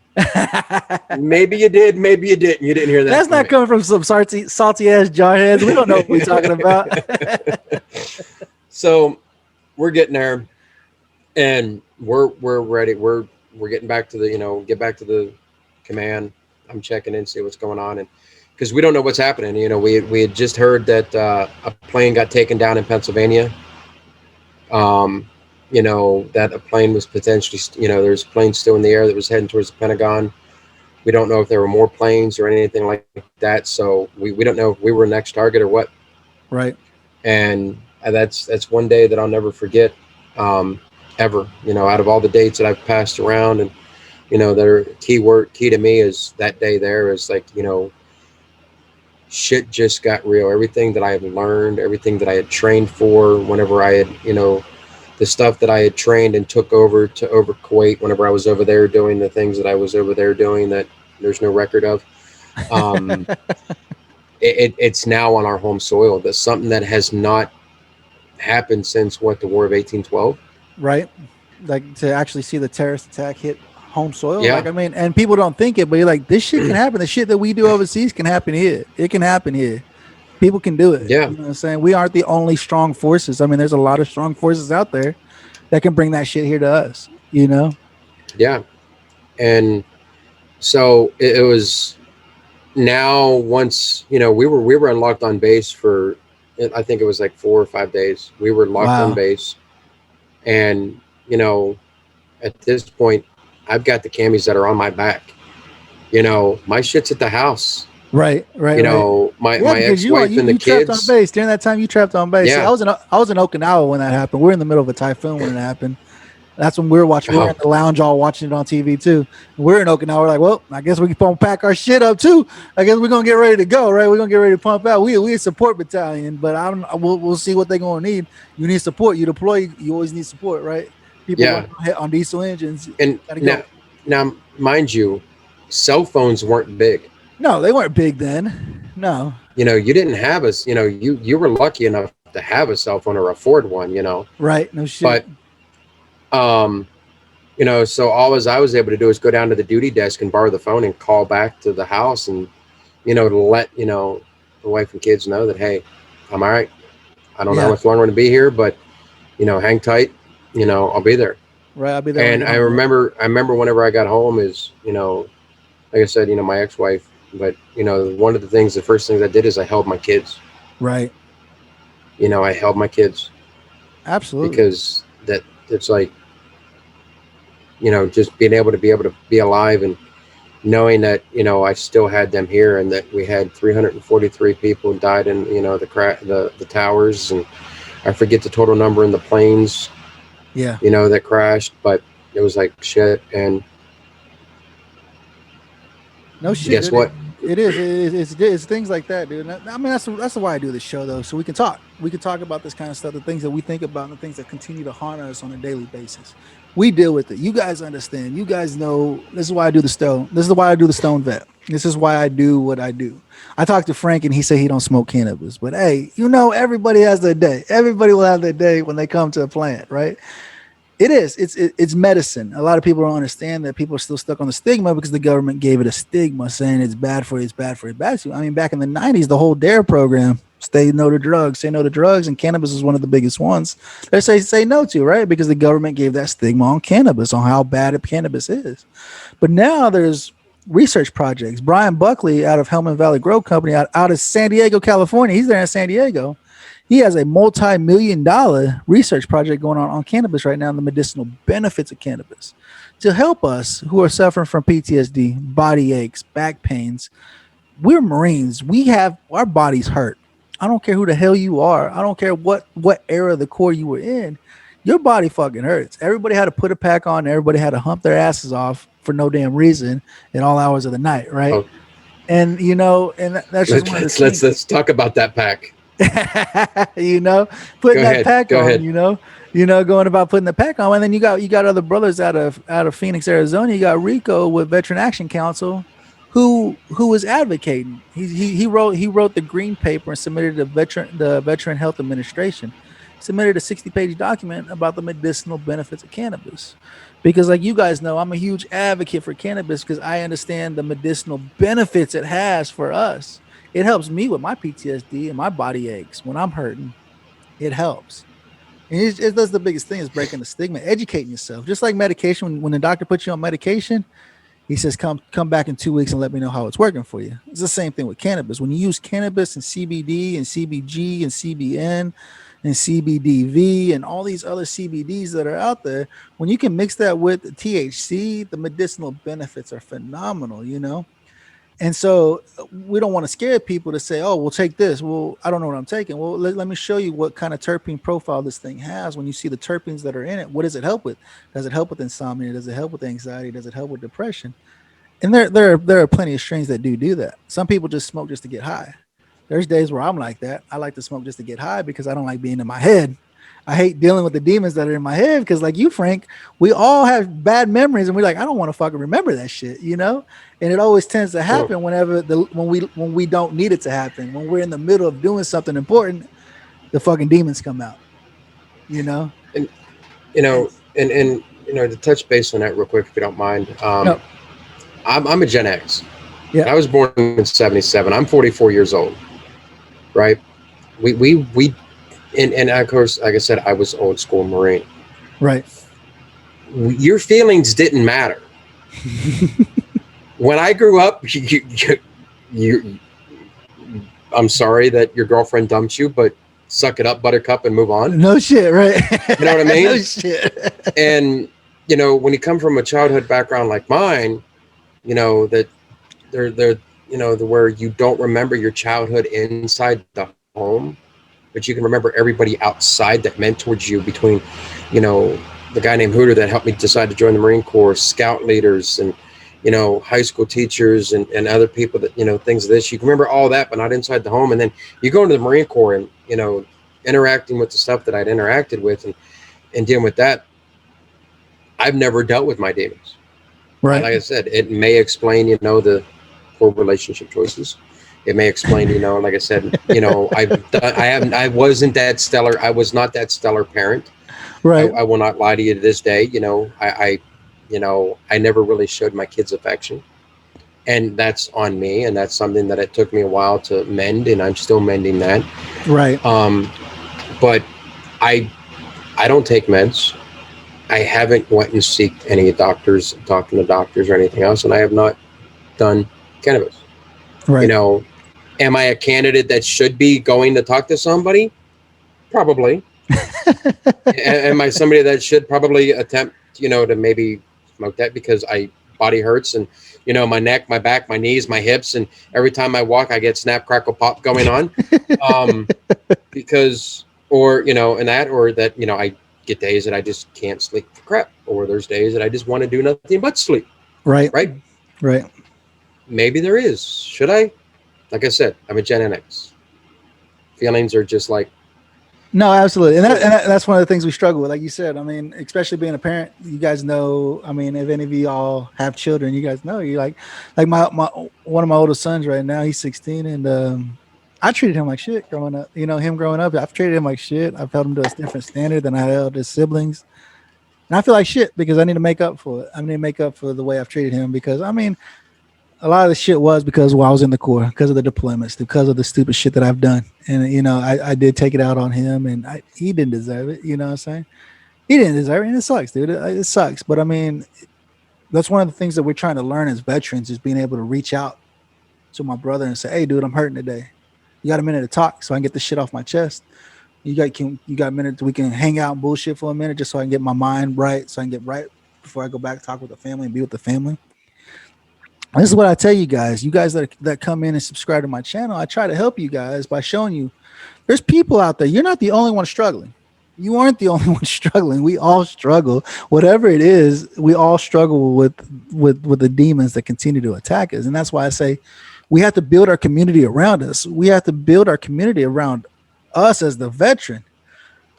Maybe you did, maybe you didn't. You didn't hear that. That's not coming from some salty ass jarheads. We don't know what we're talking about. So we're getting there and we're ready. We're getting back to the, you know, get back to the command. I'm checking in, see what's going on. And because we don't know what's happening. You know, we had just heard that a plane got taken down in Pennsylvania. You know, that a plane was potentially, you know, there's a plane still in the air that was heading towards the Pentagon. We don't know if there were more planes or anything like that. So we don't know if we were next target or what. Right. And that's one day that I'll never forget, ever. You know, out of all the dates that I've passed around, and you know, their key to me is that day there is like, you know, shit just got real. Everything that I had learned, everything that I had trained for, whenever I had, you know, the stuff that I had trained and took over Kuwait, whenever I was over there doing the things that I was over there doing that there's no record of. It's now on our home soil. That's something that has not happened since the War of 1812. Right. Like to actually see the terrorist attack hit home soil. Yeah. Like, I mean, and people don't think it, but you're like, this shit can happen. The shit that we do overseas can happen here. It can happen here. People can do it. Yeah. You know what I'm saying? We aren't the only strong forces. I mean, there's a lot of strong forces out there that can bring that shit here to us, you know? Yeah. And so it was now, once, you know, we were unlocked on base for, I think it was like 4 or 5 days. We were locked on base. And, you know, at this point, I've got the camis that are on my back. You know, my shit's at the house. Right. You know, my ex-wife and the kids. Trapped on base. During that time, you trapped on base. Yeah. See, I was in Okinawa when that happened. We're in the middle of a typhoon when it happened. That's when we were watching. We were in the lounge, all watching it on TV too. We're in Okinawa. We're like, well, I guess we can pack our shit up too. I guess we're gonna get ready to go. Right? We're gonna get ready to pump out. We a support battalion, but we'll see what they're gonna need. You need support. You deploy. You always need support, right? People on diesel engines. And now, mind you, cell phones weren't big. No, they weren't big then. No. You know, you didn't have us. You know, you were lucky enough to have a cell phone or afford one. You know. Right. No shit. But, you know, so all I was able to do is go down to the duty desk and borrow the phone and call back to the house, and you know, to let, you know, the wife and kids know that, hey, I'm all right. I don't know how much longer I'm going to be here, but you know, hang tight. You know, I'll be there. Right. I'll be there. And I remember whenever I got home is, you know, like I said, you know, my ex-wife. But, you know, one of the first things I did is I held my kids. Right. You know, I held my kids. Absolutely. Because it's like, you know, just being able to be alive and, knowing that, I still had them here, and that we had 343 people died in, the towers, and I forget the total number in the planes, Yeah. that crashed, but it was like shit. And No shit. guess what? It is. It's things like that, dude. I mean, that's why I do this show, though, so we can talk. We can talk about this kind of stuff, the things that we think about, and the things that continue to haunt us on a daily basis. We deal with it. You guys understand. You guys know. This is why I do the stone. This is why I do the stone vet. This is why I do what I do. I talked to Frank, and he said he don't smoke cannabis. But hey, everybody has their day. Everybody will have their day when they come to a plant, right? It is. It's medicine. A lot of people don't understand that. People are still stuck on the stigma because the government gave it a stigma, saying it's bad for you, it's bad for you, bad for you. I mean, back in the 90s, the whole DARE program, say no to drugs, and cannabis is one of the biggest ones. They say no to, right? Because the government gave that stigma on cannabis, on how bad cannabis is. But now there's research projects. Brian Buckley out of Hellman Valley Grow Company out of San Diego, California. He's there in San Diego. He has a multi-million-dollar research project going on cannabis right now, and the medicinal benefits of cannabis to help us who are suffering from PTSD, body aches, back pains. We're Marines. We have our bodies hurt. I don't care who the hell you are. I don't care what era of the Corps you were in. Your body fucking hurts. Everybody had to put a pack on. Everybody had to hump their asses off for no damn reason at all hours of the night, right? Oh. And that's just one of the things. Let's talk about that pack. Putting Go that ahead. pack Go on, ahead. going about putting the pack on. And then you got other brothers out of Phoenix, Arizona. You got Rico with Veteran Action Council, who was advocating. He wrote the green paper and submitted to the Veteran Health Administration. Submitted a 60-page document about the medicinal benefits of cannabis. Because like you guys know, I'm a huge advocate for cannabis because I understand the medicinal benefits it has for us. It helps me with my PTSD and my body aches when I'm hurting. It helps. And that's the biggest thing, is breaking the stigma, educating yourself. Just like medication, when the doctor puts you on medication, he says, come back in 2 weeks and let me know how it's working for you. It's the same thing with cannabis. When you use cannabis and CBD and CBG and CBN and CBDV and all these other CBDs that are out there, when you can mix that with THC, the medicinal benefits are phenomenal, And so we don't want to scare people to say, oh, we'll take this. Well, I don't know what I'm taking. Well, let me show you what kind of terpene profile this thing has. When you see the terpenes that are in it, what does it help with? Does it help with insomnia? Does it help with anxiety? Does it help with depression? And there are plenty of strains that do that. Some people just smoke just to get high. There's days where I'm like that. I like to smoke just to get high because I don't like being in my head. I hate dealing with the demons that are in my head because, like you, Frank, we all have bad memories, and we're like, I don't want to fucking remember that shit, And it always tends to happen when we don't need it to happen. When we're in the middle of doing something important, the fucking demons come out, And to touch base on that real quick, if you don't mind. No. I'm a Gen X. Yeah. I was born in 77. I'm 44 years old. Right. And of course, like I said, I was old school Marine. Right. Your feelings didn't matter. When I grew up, I'm sorry that your girlfriend dumped you, but suck it up, buttercup, and move on. No shit, right? You know what I mean? No shit. And, when you come from a childhood background like mine, that they're where you don't remember your childhood inside the home, but you can remember everybody outside that mentored you, between, the guy named Hooter that helped me decide to join the Marine Corps, scout leaders, and, high school teachers and other people that, things of this. You can remember all that, but not inside the home. And then you go into the Marine Corps and, interacting with the stuff that I'd interacted with and dealing with that. I've never dealt with my demons. Right. Like I said, it may explain, the poor relationship choices. It may explain, like I said, I wasn't that stellar. I was not that stellar parent. Right. I will not lie to you to this day. I never really showed my kids affection, and that's on me. And that's something that it took me a while to mend, and I'm still mending that. Right. But I don't take meds. I haven't went and seeked any doctors, talking to doctors or anything else, and I have not done cannabis. Right. Am I a candidate that should be going to talk to somebody? Probably. Am I somebody that should probably attempt, to maybe smoke that because body hurts and you know, my neck, my back, my knees, my hips, and every time I walk, I get snap, crackle, pop going on. Because, or, you know, and that, or that, you know, I get days that I just can't sleep for crap, or there's days that I just want to do nothing but sleep. Right. Right. Maybe there is. Should I? Like I said, I'm a Gen X. Feelings are just like. No, absolutely. And that's one of the things we struggle with. Like you said, I mean, especially being a parent, you guys know, I mean, if any of you all have children, you guys know, you like my one of my oldest sons right now, he's 16, and I treated him like shit growing up. You know, him growing up, I've treated him like shit. I've held him to a different standard than I held his siblings. And I feel like shit because I need to make up for it. I need to make up for the way I've treated him because, I mean, a lot of the shit was because while I was in the Corps, because of the deployments, because of the stupid shit that I've done. And, you know, I did take it out on him, and he didn't deserve it. You know what I'm saying? He didn't deserve it. And it sucks, dude. It sucks. But I mean, that's one of the things that we're trying to learn as veterans is being able to reach out to my brother and say, hey, dude, I'm hurting today. You got a minute to talk so I can get this shit off my chest? You got a minute we can hang out and bullshit for a minute just so I can get my mind right, so I can get right before I go back to talk with the family and be with the family. And this is what I tell you guys that come in and subscribe to my channel. I try to help you guys by showing you there's people out there. You're not the only one struggling. You aren't the only one struggling. We all struggle. Whatever it is, we all struggle with the demons that continue to attack us. And that's why I say we have to build our community around us. We have to build our community around us as the veteran,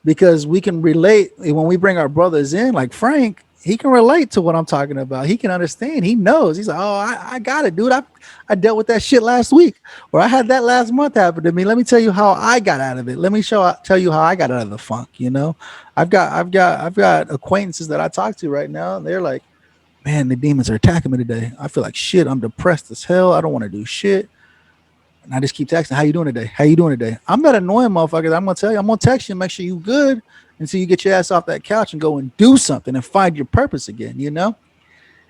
because we can relate when we bring our brothers in, like Frank. He can relate to what I'm talking about. He can understand. He knows. He's like, oh, I got it, dude. I dealt with that shit last week, or I had that last month happen to me. Let me tell you how I got out of it. Let me tell you how I got out of the funk. You know, I've got acquaintances that I talk to right now. They're like, man, the demons are attacking me today. I feel like shit. I'm depressed as hell. I don't want to do shit. And I just keep texting, how you doing today? How you doing today? I'm that annoying motherfucker. I'm going to tell you, I'm going to text you and make sure you good until you get your ass off that couch and go and do something and find your purpose again, you know?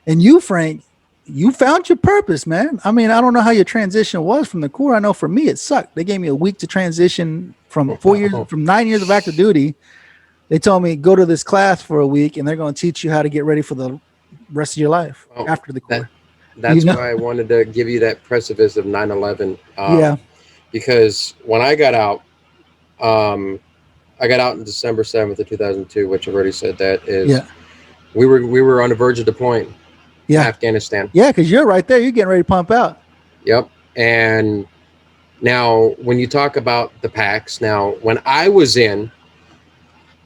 And you, Frank, you found your purpose, man. I mean, I don't know how your transition was from the Corps. I know for me, it sucked. They gave me a week to transition from 9 years of active duty. They told me, go to this class for a week and they're going to teach you how to get ready for the rest of your life after the Corps. That's why I wanted to give you that precipice of 9/11. Yeah. Because when I got out in December 7th of 2002, which I've already said that is, we were on the verge of deploying to Afghanistan. Yeah, because you're right there. You're getting ready to pump out. Yep. And now when you talk about the packs, now when I was in,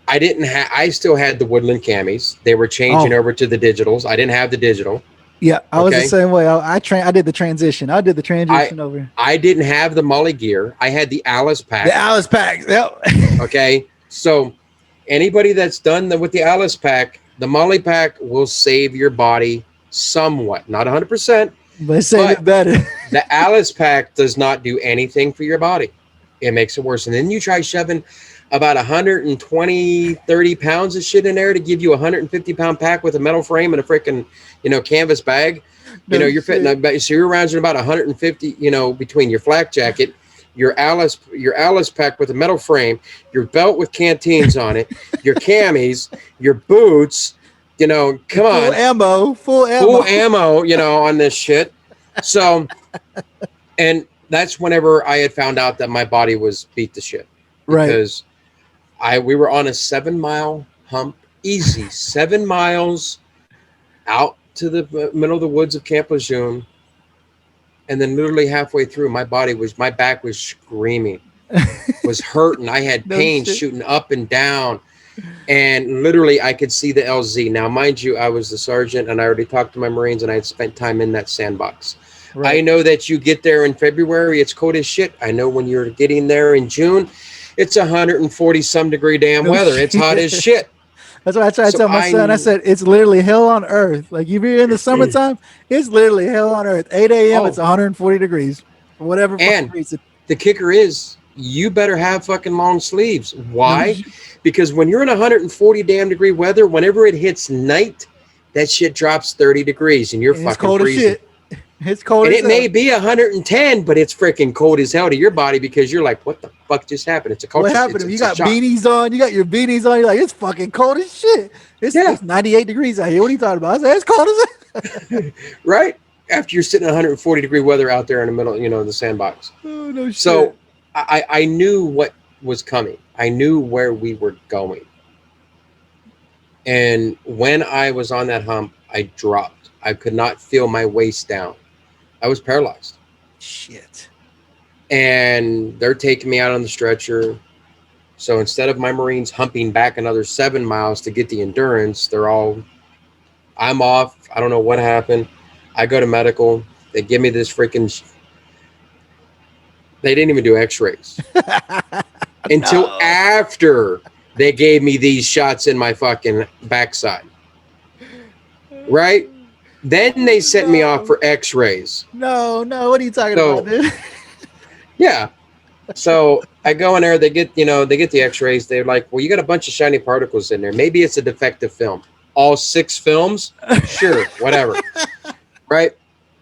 I still had the Woodland camis. They were changing over to the digitals. I didn't have the digital. Yeah, I was the same way. I did the transition. I did the transition over. I didn't have the Molly gear. I had the Alice pack. The Alice pack. Yep. Okay. So anybody that's done with the Alice pack, the Molly pack will save your body somewhat, not 100%. But save it better. The Alice pack does not do anything for your body. It makes it worse. And then you try shoving about 120, 30 pounds of shit in there to give you a 150-pound pack with a metal frame and a freaking, canvas bag. You're fitting, so you're around about 150, between your flak jacket, your Alice pack with a metal frame, your belt with canteens on it, your camis, your boots, come on. Full ammo, on this shit. So, and that's whenever I had found out that my body was beat to shit. Because we were on a 7-mile hump, easy 7 miles out to the middle of the woods of Camp Lejeune. And then literally halfway through, my back was screaming, was hurting. I had pain shooting up and down. And literally I could see the LZ. Now, mind you, I was the sergeant and I already talked to my Marines and I had spent time in that sandbox. I know that you get there in February, it's cold as shit. I know when you're getting there in June, it's 140 some degree damn weather. It's hot as shit. That's what I tried to tell my son. I said, it's literally hell on earth. Like, if you're in the summertime, it's literally hell on earth. 8 a.m., it's 140 degrees. Whatever. And the kicker is, you better have fucking long sleeves. Why? Because when you're in 140 damn degree weather, whenever it hits night, that shit drops 30 degrees and you're fucking cold freezing. As shit. It's cold and as it may be 110, but it's freaking cold as hell to your body because you're like, what the fuck just happened? It's a culture. What happened? You got beanies on. You got your beanies on. You're like, it's fucking cold as shit. It's 98 degrees out here. What are you talking about? I said, it's cold as hell. Right. after you're sitting in 140-degree weather out there in the middle, the sandbox. Oh, no shit. So I knew what was coming. I knew where we were going. And when I was on that hump, I dropped. I could not feel my waist down. I was paralyzed. Shit. And they're taking me out on the stretcher. So instead of my Marines humping back another 7 miles to get the endurance, I'm off. I don't know what happened. I go to medical. They give me this freaking. They didn't even do x-rays until after they gave me these shots in my fucking backside. Right? Then they sent me off for x-rays. No. What are you talking about, dude? Yeah. So I go in there, they get the x-rays. They're like, well, you got a bunch of shiny particles in there. Maybe it's a defective film. All 6 films? Sure, whatever. Right?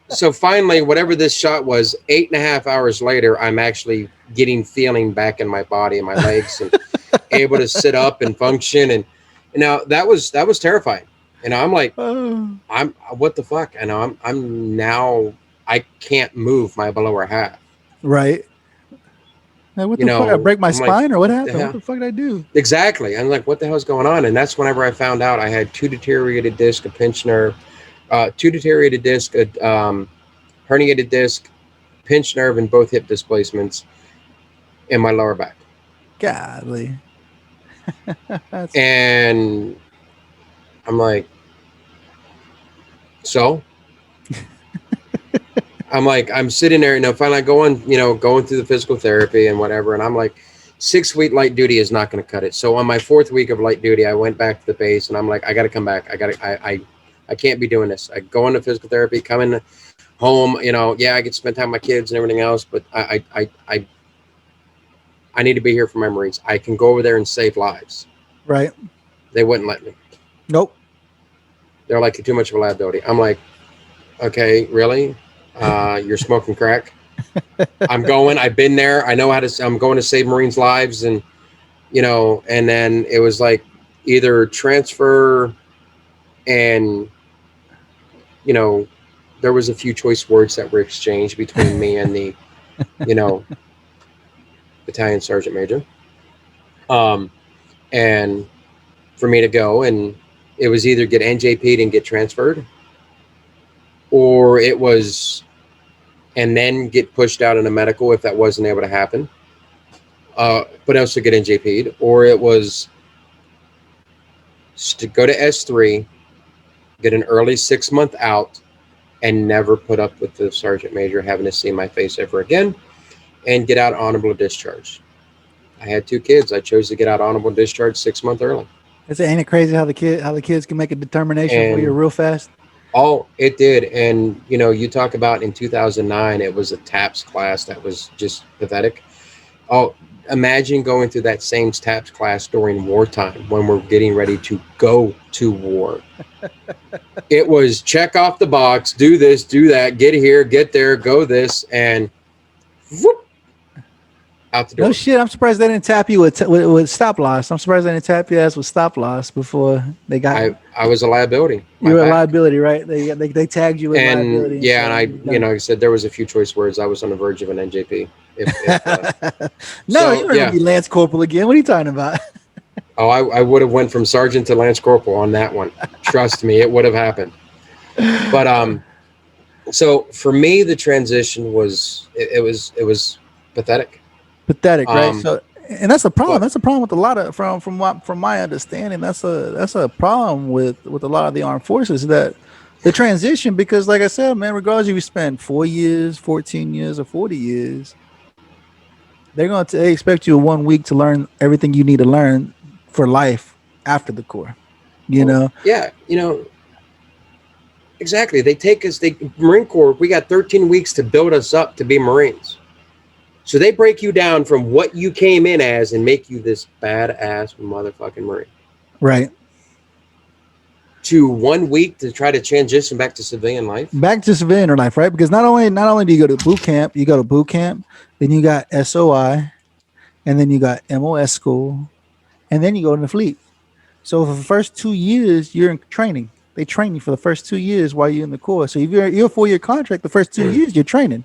So finally, whatever this shot was, 8.5 hours later, I'm actually getting feeling back in my body and my legs and able to sit up and function. And that was terrifying. I'm like, what the fuck? And I'm now, I can't move my lower half. Right. Hey, what the fuck? I break my spine or what happened? What the fuck did I do? Exactly. I'm like, what the hell is going on? And that's whenever I found out I had 2 deteriorated discs, a pinched nerve, 2 deteriorated discs, a herniated disc, pinched nerve, and both hip displacements in my lower back. Godly. And I'm like, so? I'm like, I'm sitting there, finally going through the physical therapy and whatever. And I'm like, 6-week light duty is not going to cut it. So on my 4th week of light duty, I went back to the base and I'm like, I got to come back. I can't be doing this. I go into physical therapy, come in home, I get to spend time with my kids and everything else, but I need to be here for my Marines. I can go over there and save lives. Right. They wouldn't let me. Nope. They're like, you're too much of a liability. I'm like, okay, really? You're smoking crack. I've been there. I know I'm going to save Marines' lives. And, and then it was like either transfer and, there was a few choice words that were exchanged between me and the, battalion sergeant major. And for me to go, and it was either get NJP'd and get transferred, or it was, and then get pushed out in a medical if that wasn't able to happen, but also get NJP'd, or it was to go to S3, get an early 6-month out, and never put up with the sergeant major having to see my face ever again, and get out honorable discharge. I had 2 kids. I chose to get out honorable discharge 6 months early. Ain't it crazy how the kids can make a determination for you real fast? Oh, it did. And, you talk about in 2009, it was a TAPS class that was just pathetic. Oh, imagine going through that same TAPS class during wartime when we're getting ready to go to war. It was check off the box, do this, do that, get here, get there, go this, and whoop, out the door. No shit. I'm surprised they didn't tap you with stop loss. I'm surprised they didn't tap your ass with stop loss before they got. I was a liability. You were a liability, right? They tagged you with liability. Yeah, and like I said, there was a few choice words. I was on the verge of an NJP. No, you're going to be Lance Corporal again. What are you talking about? Oh, I would have went from sergeant to Lance Corporal on that one. Trust me, it would have happened. But so for me, the transition was it was pathetic. Pathetic, right? So, and that's a problem. That's a problem with a lot of from my understanding. That's a problem with a lot of the armed forces, that the transition, because like I said, man, regardless if you spend 4 years, 14 years, or 40 years, they expect you in 1 week to learn everything you need to learn for life after the Corps. Yeah, exactly. They take us. Marine Corps. We got 13 weeks to build us up to be Marines. So they break you down from what you came in as and make you this badass motherfucking Marine. Right. To 1 week to try to transition back to civilian life. Back to civilian life, right? Because not only do you go to boot camp, then you got SOI, and then you got MOS school, and then you go in the fleet. So for the first 2 years, you're in training. They train you for the first 2 years while you're in the Corps. So if you're a 4-year contract, the first 2 years you're training.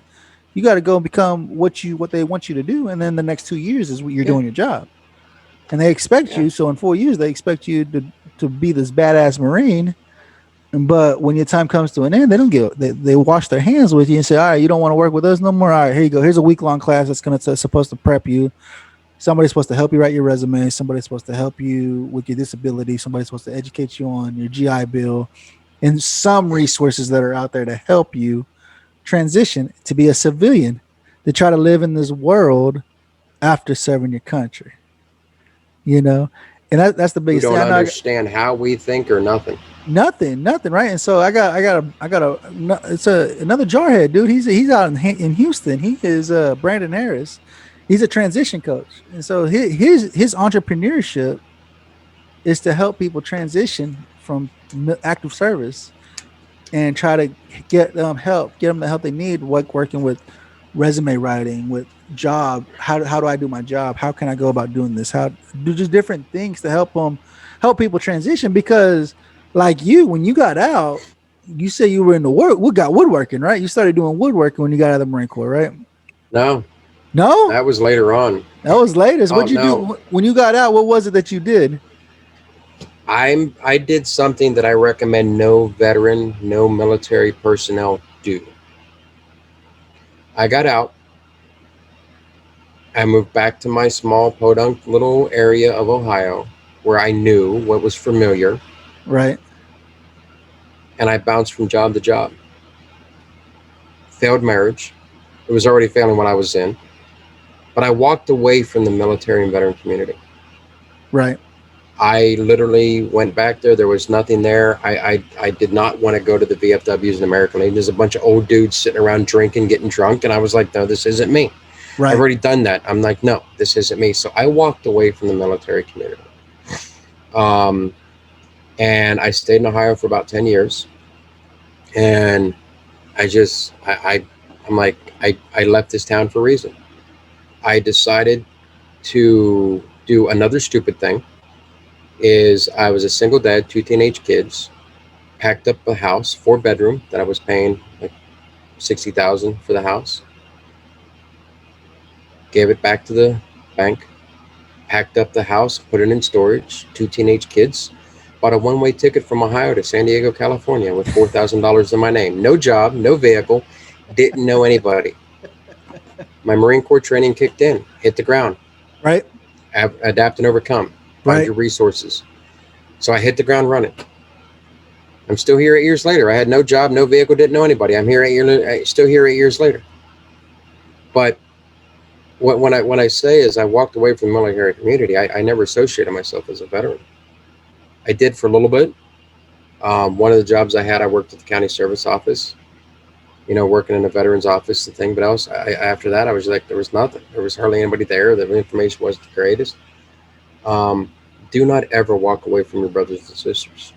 You got to go and become what they want you to do, and then the next 2 years is what you're doing your job. And they expect Yeah. you. So in 4 years, they expect you to be this badass Marine. But when your time comes to an end, they don't they wash their hands with you and say, all right, you don't want to work with us no more. All right, here you go. Here's a week-long class that's supposed to prep you. Somebody's supposed to help you write your resume. Somebody's supposed to help you with your disability. Somebody's supposed to educate you on your GI Bill, and some resources that are out there to help you transition to be a civilian, to try to live in this world after serving your country. You know, and that's the We biggest don't thing. understand how we think or nothing. Nothing, right? And so I got it's another jarhead dude. He's out in Houston. He is Brandon Harris. He's a transition coach, and so his entrepreneurship is to help people transition from active service and try to get them the help they need, working with resume writing, with job. How do I do my job? How can I go about doing this? How do just different things to help people transition? Because like when you got out, you say you were in the woodworking, right? You started doing woodworking when you got out of the Marine Corps, right? No, that was later on. That was later. What'd you do when you got out? What was it that you did? I did something that I recommend no veteran, no military personnel do. I got out. I moved back to my small podunk little area of Ohio where I knew what was familiar. Right. And I bounced from job to job. Failed marriage. It was already failing when I was in. But I walked away from the military and veteran community. Right. I literally went back there. There was nothing there. I did not want to go to the VFWs and American Legion. There's a bunch of old dudes sitting around drinking, getting drunk. And I was like, no, this isn't me. Right. I've already done that. I'm like, no, this isn't me. So I walked away from the military community. And I stayed in Ohio for about 10 years. And I'm like, I left this town for a reason. I decided to do another stupid thing. I was a single dad, 2 teenage kids, packed up a house, 4-bedroom that I was paying like $60,000 for the house. Gave it back to the bank, packed up the house, put it in storage, 2 teenage kids, bought a one-way ticket from Ohio to San Diego, California with $4,000 in my name. No job, no vehicle, didn't know anybody. My Marine Corps training kicked in, hit the ground. Right. Adapt and overcome. Find your resources. So I hit the ground running. I'm still here 8 years later. I had no job, no vehicle, didn't know anybody. I'm here still here 8 years later. But when I say is I walked away from the military community, I never associated myself as a veteran. I did for a little bit. One of the jobs I had, I worked at the county service office, working in a veteran's office and thing. But after that, I was like, there was nothing. There was hardly anybody there. The information wasn't the greatest. Do not ever walk away from your brothers and sisters.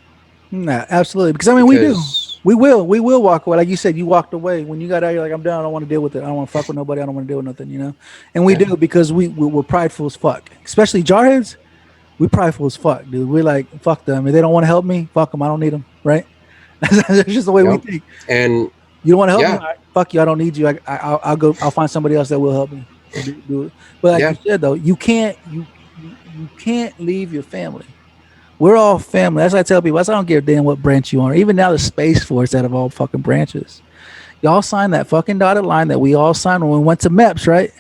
No, absolutely. Because we do. We will walk away. Like you said, you walked away. When you got out, you're like, I'm done. I don't want to deal with it. I don't want to fuck with nobody. I don't want to deal with nothing, And we do, because we're prideful as fuck. Especially jarheads, we're prideful as fuck, dude. We're like, fuck them. If they don't want to help me, fuck them. I don't need them, right? That's just the way we think. And you don't want to help me? All right, fuck you. I don't need you. I'll find somebody else that will help me. Do it. But like you said, though, you can't leave your family. We're all family. That's what I tell people. I don't give a damn what branch you are. Even now, the Space Force out of all fucking branches. Y'all signed that fucking dotted line that we all signed when we went to MEPS, right?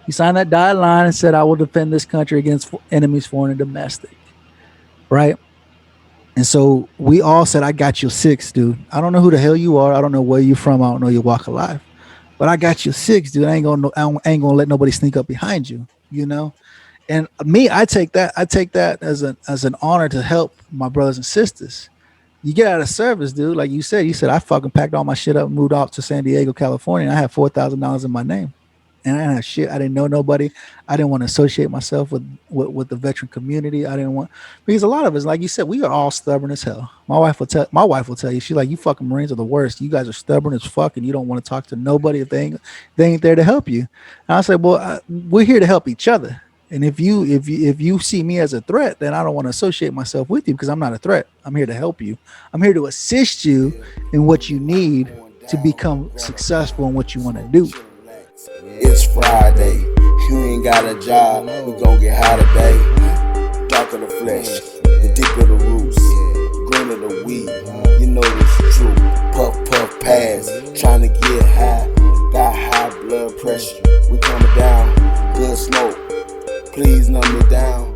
You signed that dotted line and said, I will defend this country against enemies, foreign and domestic. Right? And so we all said, I got your 6, dude. I don't know who the hell you are. I don't know where you're from. I don't know your walk of life. But I got your 6, dude. I ain't gonna let nobody sneak up behind you, And me, I take that as an honor to help my brothers and sisters. You get out of service, dude. Like you said, I fucking packed all my shit up and moved off to San Diego, California. And I had $4,000 in my name. And I didn't have shit. I didn't know nobody. I didn't want to associate myself with the veteran community. I didn't want, because a lot of us, like you said, we are all stubborn as hell. My wife will tell you, she's like, you fucking Marines are the worst. You guys are stubborn as fuck, and you don't want to talk to nobody if they ain't there to help you. And I said, well, we're here to help each other. And if you see me as a threat, then I don't want to associate myself with you because I'm not a threat. I'm here to help you. I'm here to assist you in what you need to become successful in what you want to do. It's Friday. You ain't got a job. We gon' get high today. Dark of the flesh, the deep of the roots, green of the weed. You know it's true. Puff, puff, pass. Trying to get high. Got high blood pressure. We coming down. Good smoke. Please numb me down.